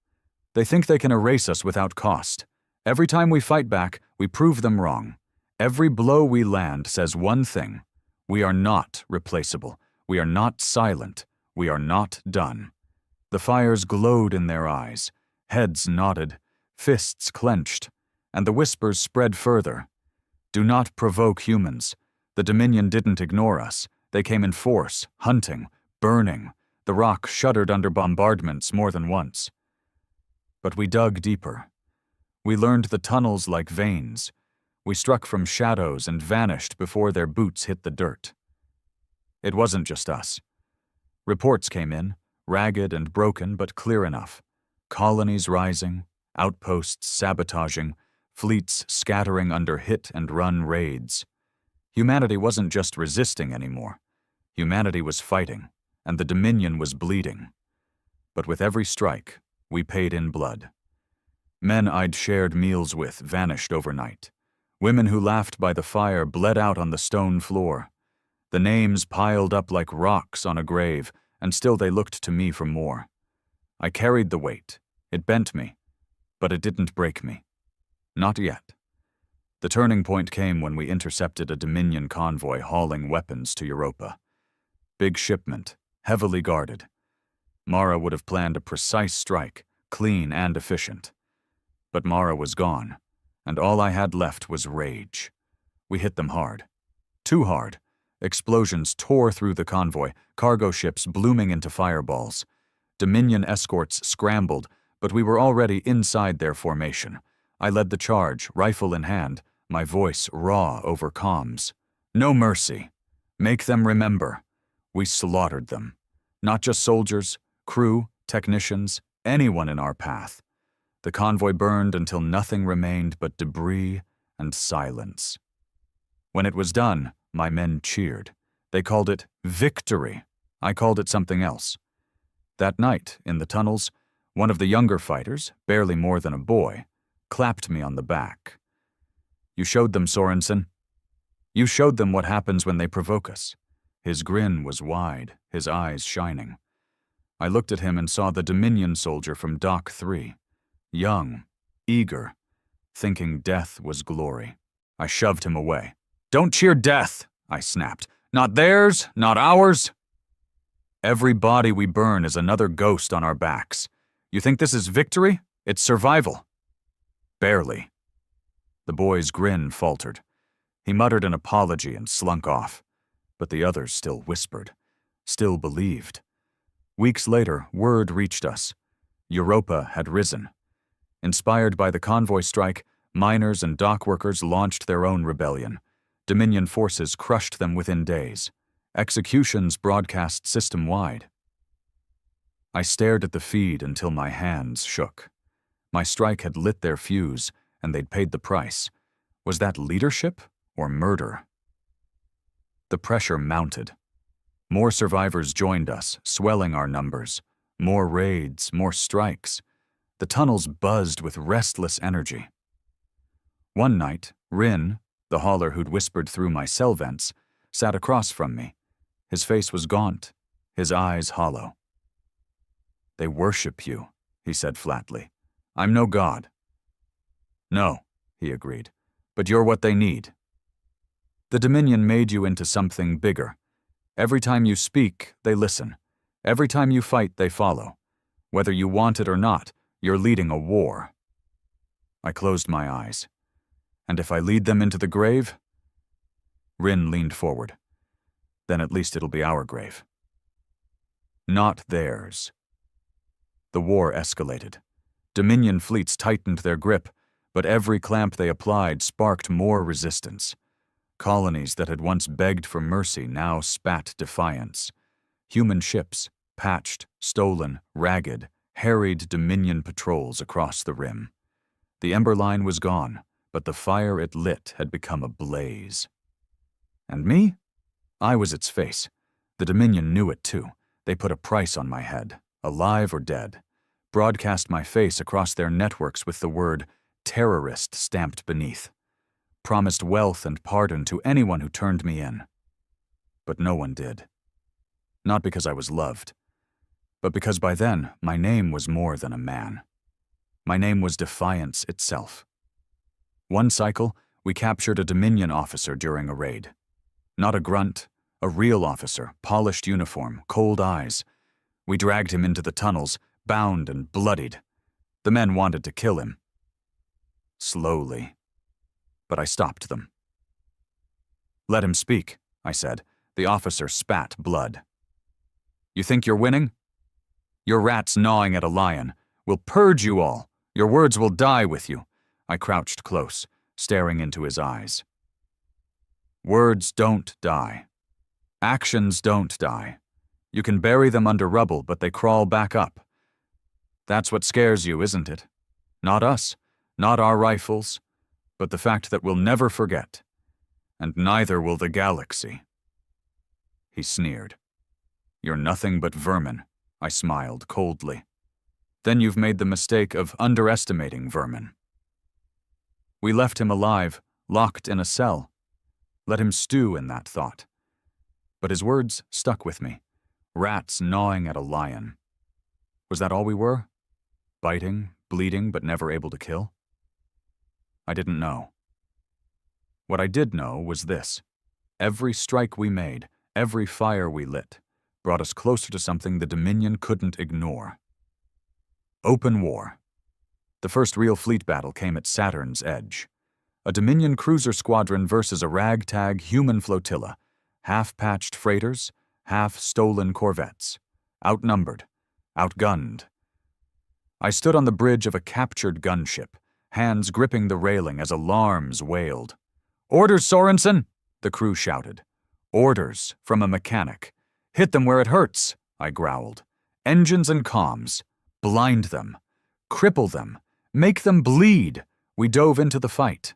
A: They think they can erase us without cost. Every time we fight back, we prove them wrong. Every blow we land says one thing. We are not replaceable. We are not silent. We are not done. The fires glowed in their eyes. Heads nodded. Fists clenched. And the whispers spread further. Do not provoke humans. The Dominion didn't ignore us. They came in force, hunting, burning. The rock shuddered under bombardments more than once. But we dug deeper. We learned the tunnels like veins. We struck from shadows and vanished before their boots hit the dirt. It wasn't just us. Reports came in, ragged and broken but clear enough. Colonies rising, outposts sabotaging, fleets scattering under hit-and-run raids. Humanity wasn't just resisting anymore. Humanity was fighting, and the Dominion was bleeding. But with every strike, we paid in blood. Men I'd shared meals with vanished overnight. Women who laughed by the fire bled out on the stone floor. The names piled up like rocks on a grave, and still they looked to me for more. I carried the weight. It bent me, but it didn't break me. Not yet. The turning point came when we intercepted a Dominion convoy hauling weapons to Europa. Big shipment, heavily guarded. Mara would have planned a precise strike, clean and efficient. But Mara was gone, and all I had left was rage. We hit them hard. Too hard. Explosions tore through the convoy, cargo ships blooming into fireballs. Dominion escorts scrambled, but we were already inside their formation. I led the charge, rifle in hand, my voice raw over comms. No mercy. Make them remember. We slaughtered them. Not just soldiers, crew, technicians, anyone in our path. The convoy burned until nothing remained but debris and silence. When it was done, my men cheered. They called it victory. I called it something else. That night, in the tunnels, one of the younger fighters, barely more than a boy, clapped me on the back. You showed them, Sorensen. You showed them what happens when they provoke us. His grin was wide, his eyes shining. I looked at him and saw the Dominion soldier from Dock 3. Young, eager, thinking death was glory. I shoved him away. Don't cheer death, I snapped. Not theirs, not ours. Every body we burn is another ghost on our backs. You think this is victory? It's survival. Barely. The boy's grin faltered. He muttered an apology and slunk off. But the others still whispered, still believed. Weeks later, word reached us. Europa had risen. Inspired by the convoy strike, miners and dock workers launched their own rebellion. Dominion forces crushed them within days. Executions broadcast system-wide. I stared at the feed until my hands shook. My strike had lit their fuse, and they'd paid the price. Was that leadership or murder? The pressure mounted. More survivors joined us, swelling our numbers. More raids, more strikes. The tunnels buzzed with restless energy. One night, Rin, the hauler who'd whispered through my cell vents, sat across from me. His face was gaunt, his eyes hollow. They worship you, he said flatly. I'm no god. No, he agreed, but you're what they need. The Dominion made you into something bigger. Every time you speak, they listen. Every time you fight, they follow. Whether you want it or not, you're leading a war. I closed my eyes. And if I lead them into the grave? Rin leaned forward. Then at least it'll be our grave. Not theirs. The war escalated. Dominion fleets tightened their grip, but every clamp they applied sparked more resistance. Colonies that had once begged for mercy now spat defiance. Human ships, patched, stolen, ragged, harried Dominion patrols across the rim. The Ember Line was gone, but the fire it lit had become a blaze. And me? I was its face. The Dominion knew it too. They put a price on my head, alive or dead. Broadcast my face across their networks with the word terrorist stamped beneath. Promised wealth and pardon to anyone who turned me in. But no one did. Not because I was loved, but because by then my name was more than a man. My name was defiance itself. One cycle, we captured a Dominion officer during a raid. Not a grunt, a real officer, polished uniform, cold eyes. We dragged him into the tunnels, bound and bloodied. The men wanted to kill him. Slowly. But I stopped them. Let him speak, I said. The officer spat blood. You think you're winning? You're rats gnawing at a lion. We'll purge you all. Your words will die with you. I crouched close, staring into his eyes. Words don't die. Actions don't die. You can bury them under rubble, but they crawl back up. That's what scares you, isn't it? Not us, not our rifles, but the fact that we'll never forget. And neither will the galaxy. He sneered. You're nothing but vermin, I smiled coldly. Then you've made the mistake of underestimating vermin. We left him alive, locked in a cell. Let him stew in that thought. But his words stuck with me. Rats gnawing at a lion. Was that all we were? Biting, bleeding, but never able to kill? I didn't know. What I did know was this. Every strike we made, every fire we lit, brought us closer to something the Dominion couldn't ignore. Open war. The first real fleet battle came at Saturn's edge. A Dominion cruiser squadron versus a ragtag human flotilla, half-patched freighters, half-stolen corvettes, outnumbered, outgunned. I stood on the bridge of a captured gunship, hands gripping the railing as alarms wailed. "Orders, Sorensen!" the crew shouted. Orders from a mechanic. "Hit them where it hurts," I growled. "Engines and comms. Blind them. Cripple them. Make them bleed." We dove into the fight.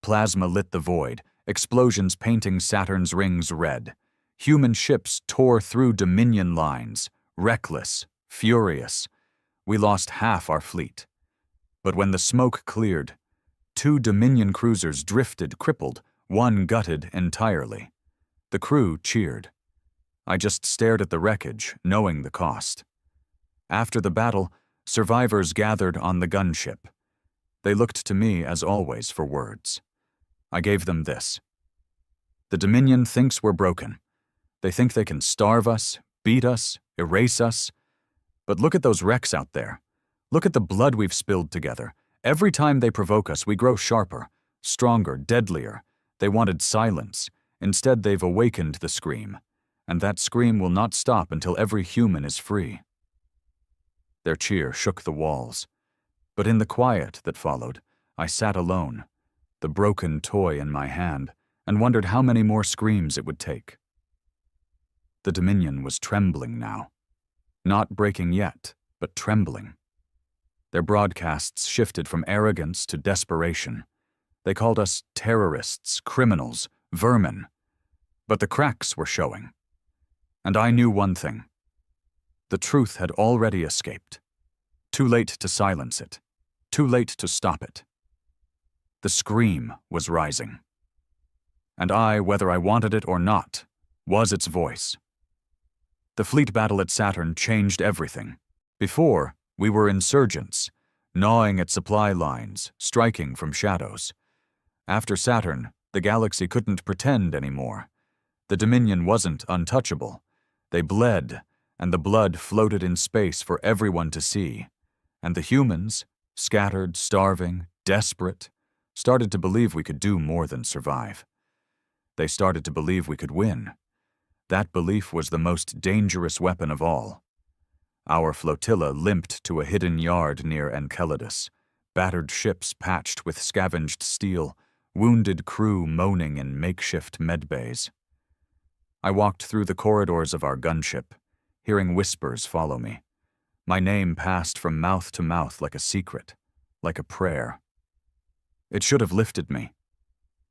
A: Plasma lit the void, explosions painting Saturn's rings red. Human ships tore through Dominion lines, reckless, furious. We lost half our fleet. But when the smoke cleared, 2 Dominion cruisers drifted crippled, 1 gutted entirely. The crew cheered. I just stared at the wreckage, knowing the cost. After the battle, survivors gathered on the gunship. They looked to me, as always, for words. I gave them this. The Dominion thinks we're broken. They think they can starve us, beat us, erase us. But look at those wrecks out there. Look at the blood we've spilled together. Every time they provoke us, we grow sharper, stronger, deadlier. They wanted silence. Instead, they've awakened the scream. And that scream will not stop until every human is free. Their cheer shook the walls. But in the quiet that followed, I sat alone, the broken toy in my hand, and wondered how many more screams it would take. The Dominion was trembling now. Not breaking yet, but trembling. Their broadcasts shifted from arrogance to desperation. They called us terrorists, criminals, vermin. But the cracks were showing. And I knew one thing. The truth had already escaped. Too late to silence it. Too late to stop it. The scream was rising. And I, whether I wanted it or not, was its voice. The fleet battle at Saturn changed everything. Before, we were insurgents, gnawing at supply lines, striking from shadows. After Saturn, the galaxy couldn't pretend anymore. The Dominion wasn't untouchable. They bled, and the blood floated in space for everyone to see. And the humans, scattered, starving, desperate, started to believe we could do more than survive. They started to believe we could win. That belief was the most dangerous weapon of all. Our flotilla limped to a hidden yard near Enceladus, battered ships patched with scavenged steel, wounded crew moaning in makeshift medbays. I walked through the corridors of our gunship, hearing whispers follow me. My name passed from mouth to mouth like a secret, like a prayer. It should have lifted me.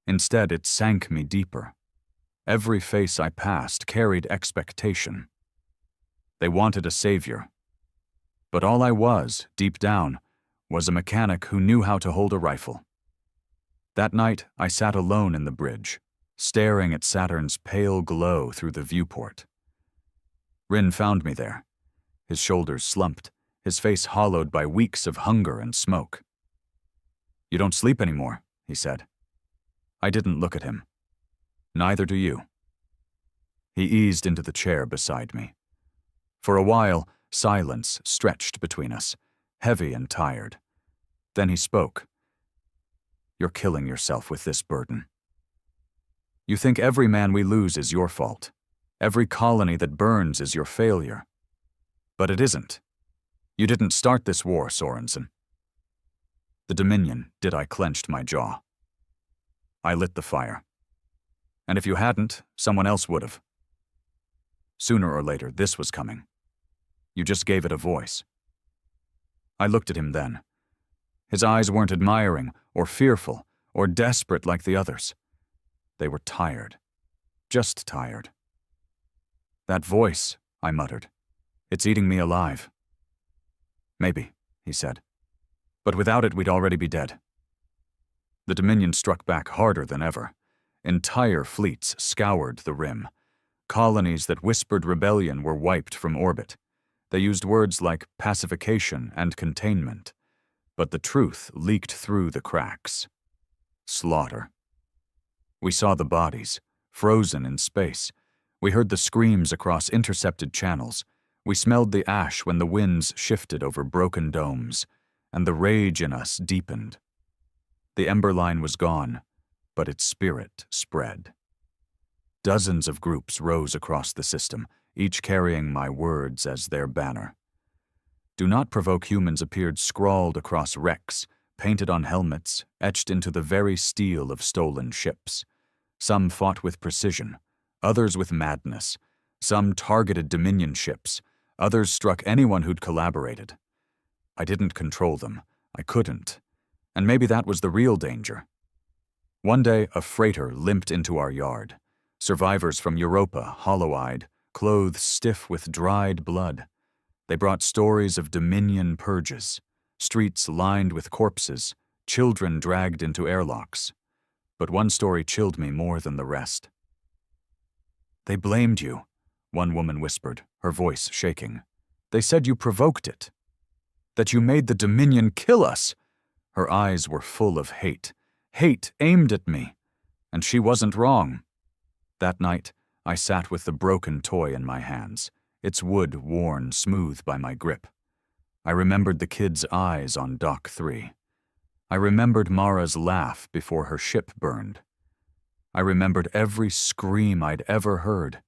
A: Instead, it sank me deeper. Every face I passed carried expectation. They wanted a savior. But all I was, deep down, was a mechanic who knew how to hold a rifle. That night, I sat alone in the bridge, staring at Saturn's pale glow through the viewport. Rin found me there, his shoulders slumped, his face hollowed by weeks of hunger and smoke. "You don't sleep anymore," he said. I didn't look at him. "Neither do you." He eased into the chair beside me. For a while, silence stretched between us, heavy and tired. Then he spoke. "You're killing yourself with this burden. You think every man we lose is your fault. Every colony that burns is your failure. But it isn't. You didn't start this war, Sorensen." The Dominion, did I clenched my jaw. I lit the fire. And if you hadn't, someone else would have. Sooner or later, this was coming. You just gave it a voice. I looked at him then. His eyes weren't admiring, or fearful, or desperate like the others. They were tired. Just tired. That voice, I muttered. It's eating me alive. Maybe, he said. But without it, we'd already be dead. The Dominion struck back harder than ever. Entire fleets scoured the rim. Colonies that whispered rebellion were wiped from orbit. They used words like pacification and containment. But the truth leaked through the cracks. Slaughter. We saw the bodies, frozen in space. We heard the screams across intercepted channels. We smelled the ash when the winds shifted over broken domes, and the rage in us deepened. The ember line was gone, but its spirit spread. Dozens of groups rose across the system, each carrying my words as their banner. Do not provoke humans appeared scrawled across wrecks, painted on helmets, etched into the very steel of stolen ships. Some fought with precision, others with madness. Some targeted Dominion ships, others struck anyone who'd collaborated. I didn't control them. I couldn't. And maybe that was the real danger. One day, a freighter limped into our yard. Survivors from Europa, hollow-eyed, clothes stiff with dried blood. They brought stories of Dominion purges, streets lined with corpses, children dragged into airlocks. But one story chilled me more than the rest. They blamed you, one woman whispered, her voice shaking. They said you provoked it. That you made the Dominion kill us. Her eyes were full of hate. Hate aimed at me. And she wasn't wrong. That night, I sat with the broken toy in my hands, its wood worn smooth by my grip. I remembered the kid's eyes on Dock 3. I remembered Mara's laugh before her ship burned. I remembered every scream I'd ever heard,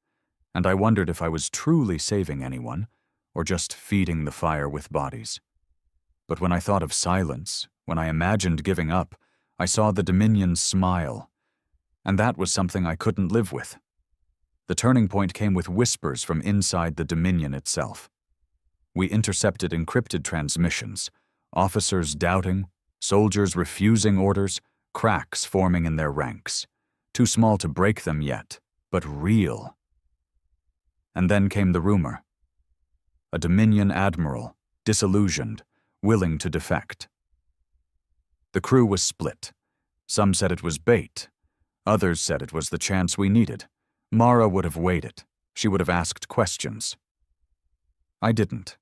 A: and I wondered if I was truly saving anyone, or just feeding the fire with bodies. But when I thought of silence, when I imagined giving up, I saw the Dominion smile, and that was something I couldn't live with. The turning point came with whispers from inside the Dominion itself. We intercepted encrypted transmissions, officers doubting, soldiers refusing orders, cracks forming in their ranks. Too small to break them yet, but real. And then came the rumor. A Dominion admiral, disillusioned, willing to defect. The crew was split. Some said it was bait. Others said it was the chance we needed. Mara would have waited. She would have asked questions. I didn't.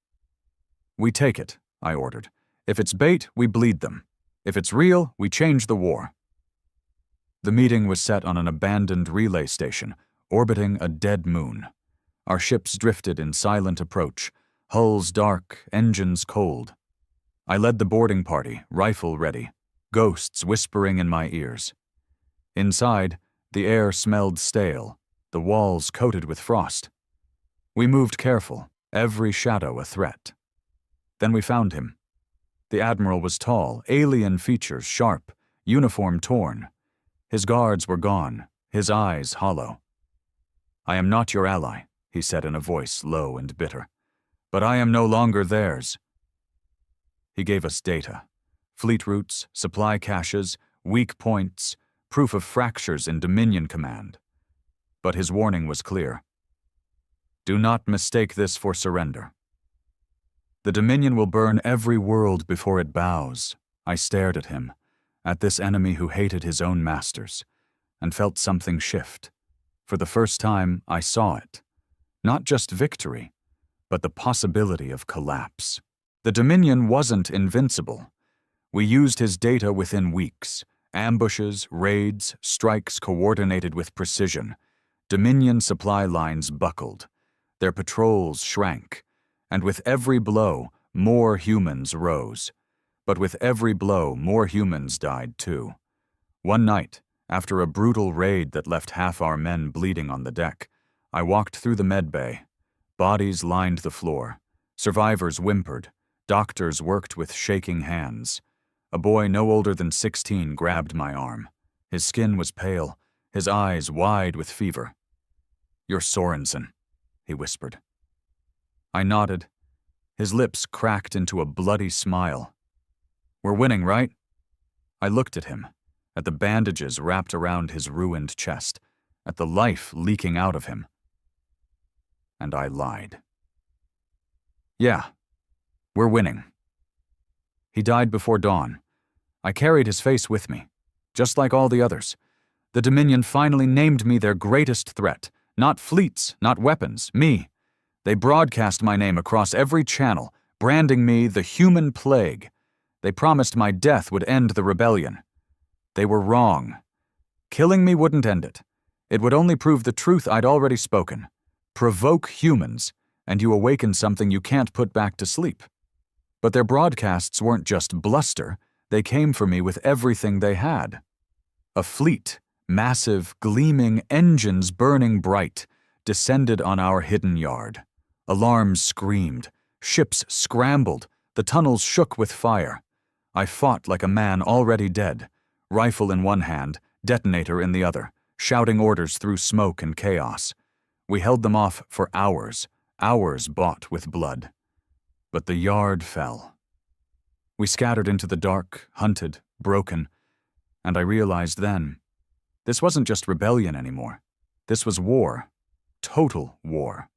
A: We take it, I ordered. If it's bait, we bleed them. If it's real, we change the war. The meeting was set on an abandoned relay station, orbiting a dead moon. Our ships drifted in silent approach, hulls dark, engines cold. I led the boarding party, rifle ready, ghosts whispering in my ears. Inside, the air smelled stale, the walls coated with frost. We moved careful, every shadow a threat. Then we found him. The admiral was tall, alien features sharp, uniform torn. His guards were gone, his eyes hollow. I am not your ally, he said in a voice low and bitter. But I am no longer theirs. He gave us data. Fleet routes, supply caches, weak points, proof of fractures in Dominion command. But his warning was clear. Do not mistake this for surrender. The Dominion will burn every world before it bows. I stared at him, at this enemy who hated his own masters, and felt something shift. For the first time, I saw it. Not just victory, but the possibility of collapse. The Dominion wasn't invincible. We used his data within weeks. Ambushes, raids, strikes coordinated with precision. Dominion supply lines buckled. Their patrols shrank. And with every blow, more humans rose. But with every blow, more humans died too. One night, after a brutal raid that left half our men bleeding on the deck, I walked through the med bay. Bodies lined the floor. Survivors whimpered. Doctors worked with shaking hands. A boy no older than 16 grabbed my arm. His skin was pale, his eyes wide with fever. "You're Sorensen," he whispered. I nodded. His lips cracked into a bloody smile. "We're winning, right?" I looked at him, at the bandages wrapped around his ruined chest, at the life leaking out of him. And I lied. "Yeah, we're winning." He died before dawn. I carried his face with me, just like all the others. The Dominion finally named me their greatest threat. Not fleets, not weapons, me. They broadcast my name across every channel, branding me the human plague. They promised my death would end the rebellion. They were wrong. Killing me wouldn't end it. It would only prove the truth I'd already spoken. Provoke humans, and you awaken something you can't put back to sleep. But their broadcasts weren't just bluster. They came for me with everything they had. A fleet, massive, gleaming, engines burning bright, descended on our hidden yard. Alarms screamed. Ships scrambled. The tunnels shook with fire. I fought like a man already dead, rifle in one hand, detonator in the other, shouting orders through smoke and chaos. We held them off for hours, hours bought with blood. But the yard fell. We scattered into the dark, hunted, broken, and I realized then, this wasn't just rebellion anymore. This was war. Total war.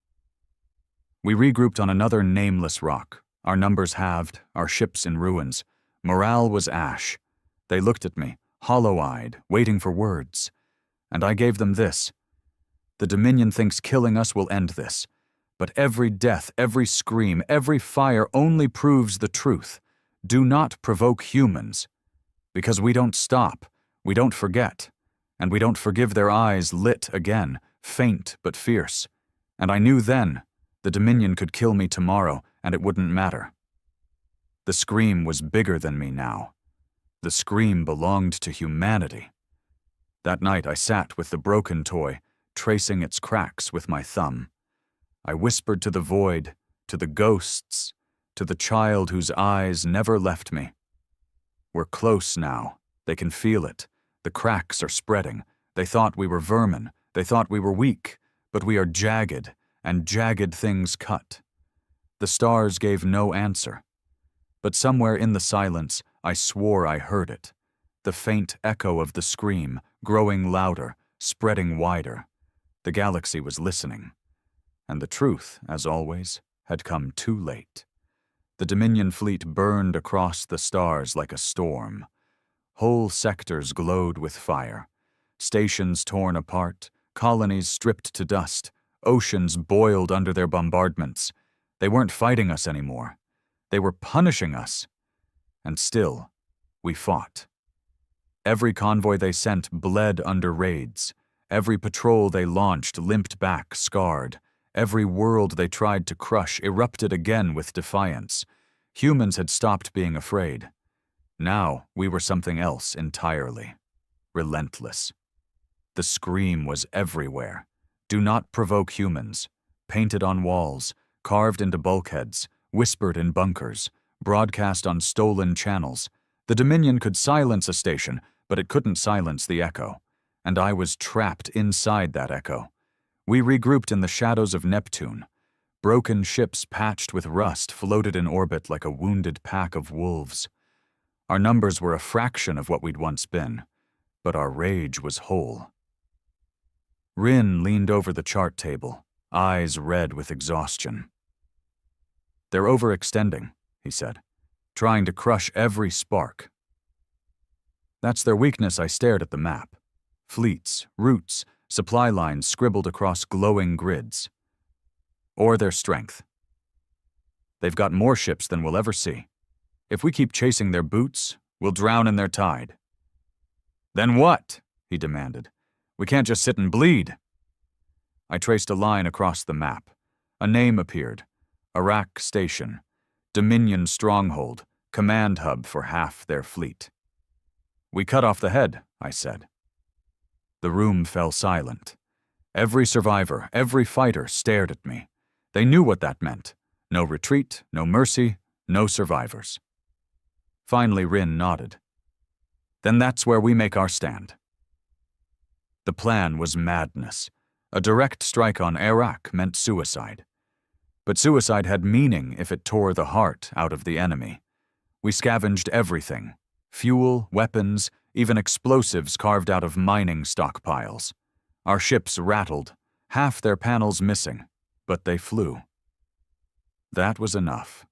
A: We regrouped on another nameless rock, our numbers halved, our ships in ruins. Morale was ash. They looked at me, hollow-eyed, waiting for words. And I gave them this. The Dominion thinks killing us will end this. But every death, every scream, every fire only proves the truth. Do not provoke humans. Because we don't stop, we don't forget, and we don't forgive their eyes lit again, faint but fierce. And I knew then, the Dominion could kill me tomorrow, and it wouldn't matter. The scream was bigger than me now. The scream belonged to humanity. That night I sat with the broken toy, tracing its cracks with my thumb. I whispered to the void, to the ghosts, to the child whose eyes never left me. We're close now. They can feel it. The cracks are spreading. They thought we were vermin. They thought we were weak. But we are jagged, and jagged things cut. The stars gave no answer. But somewhere in the silence, I swore I heard it. The faint echo of the scream, growing louder, spreading wider. The galaxy was listening. And the truth, as always, had come too late. The Dominion fleet burned across the stars like a storm. Whole sectors glowed with fire. Stations torn apart, colonies stripped to dust, oceans boiled under their bombardments. They weren't fighting us anymore. They were punishing us. And still, we fought. Every convoy they sent bled under raids. Every patrol they launched limped back, scarred. Every world they tried to crush erupted again with defiance. Humans had stopped being afraid. Now we were something else entirely. Relentless. The scream was everywhere. Do not provoke humans. Painted on walls, carved into bulkheads, whispered in bunkers, broadcast on stolen channels. The Dominion could silence a station, but it couldn't silence the echo. And I was trapped inside that echo. We regrouped in the shadows of Neptune. Broken ships patched with rust floated in orbit like a wounded pack of wolves. Our numbers were a fraction of what we'd once been, but our rage was whole. Rin leaned over the chart table, eyes red with exhaustion. "They're overextending," he said, "trying to crush every spark." "That's their weakness." I stared at the map. Fleets, routes, supply lines scribbled across glowing grids. Or their strength. They've got more ships than we'll ever see. If we keep chasing their boots, we'll drown in their tide. "Then what?" he demanded. "We can't just sit and bleed." I traced a line across the map. A name appeared. Iraq Station. Dominion Stronghold. Command hub for half their fleet. "We cut off the head," I said. The room fell silent. Every survivor, every fighter stared at me. They knew what that meant. No retreat, no mercy, no survivors. Finally, Rin nodded. Then that's where we make our stand. The plan was madness. A direct strike on Iraq meant suicide. But suicide had meaning if it tore the heart out of the enemy. We scavenged everything: fuel, weapons, even explosives carved out of mining stockpiles. Our ships rattled, half their panels missing, but they flew. That was enough.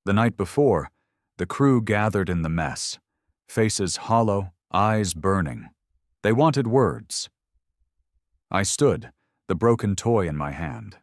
A: The night before, the crew gathered in the mess, faces hollow, eyes burning. They wanted words. I stood, the broken toy in my hand,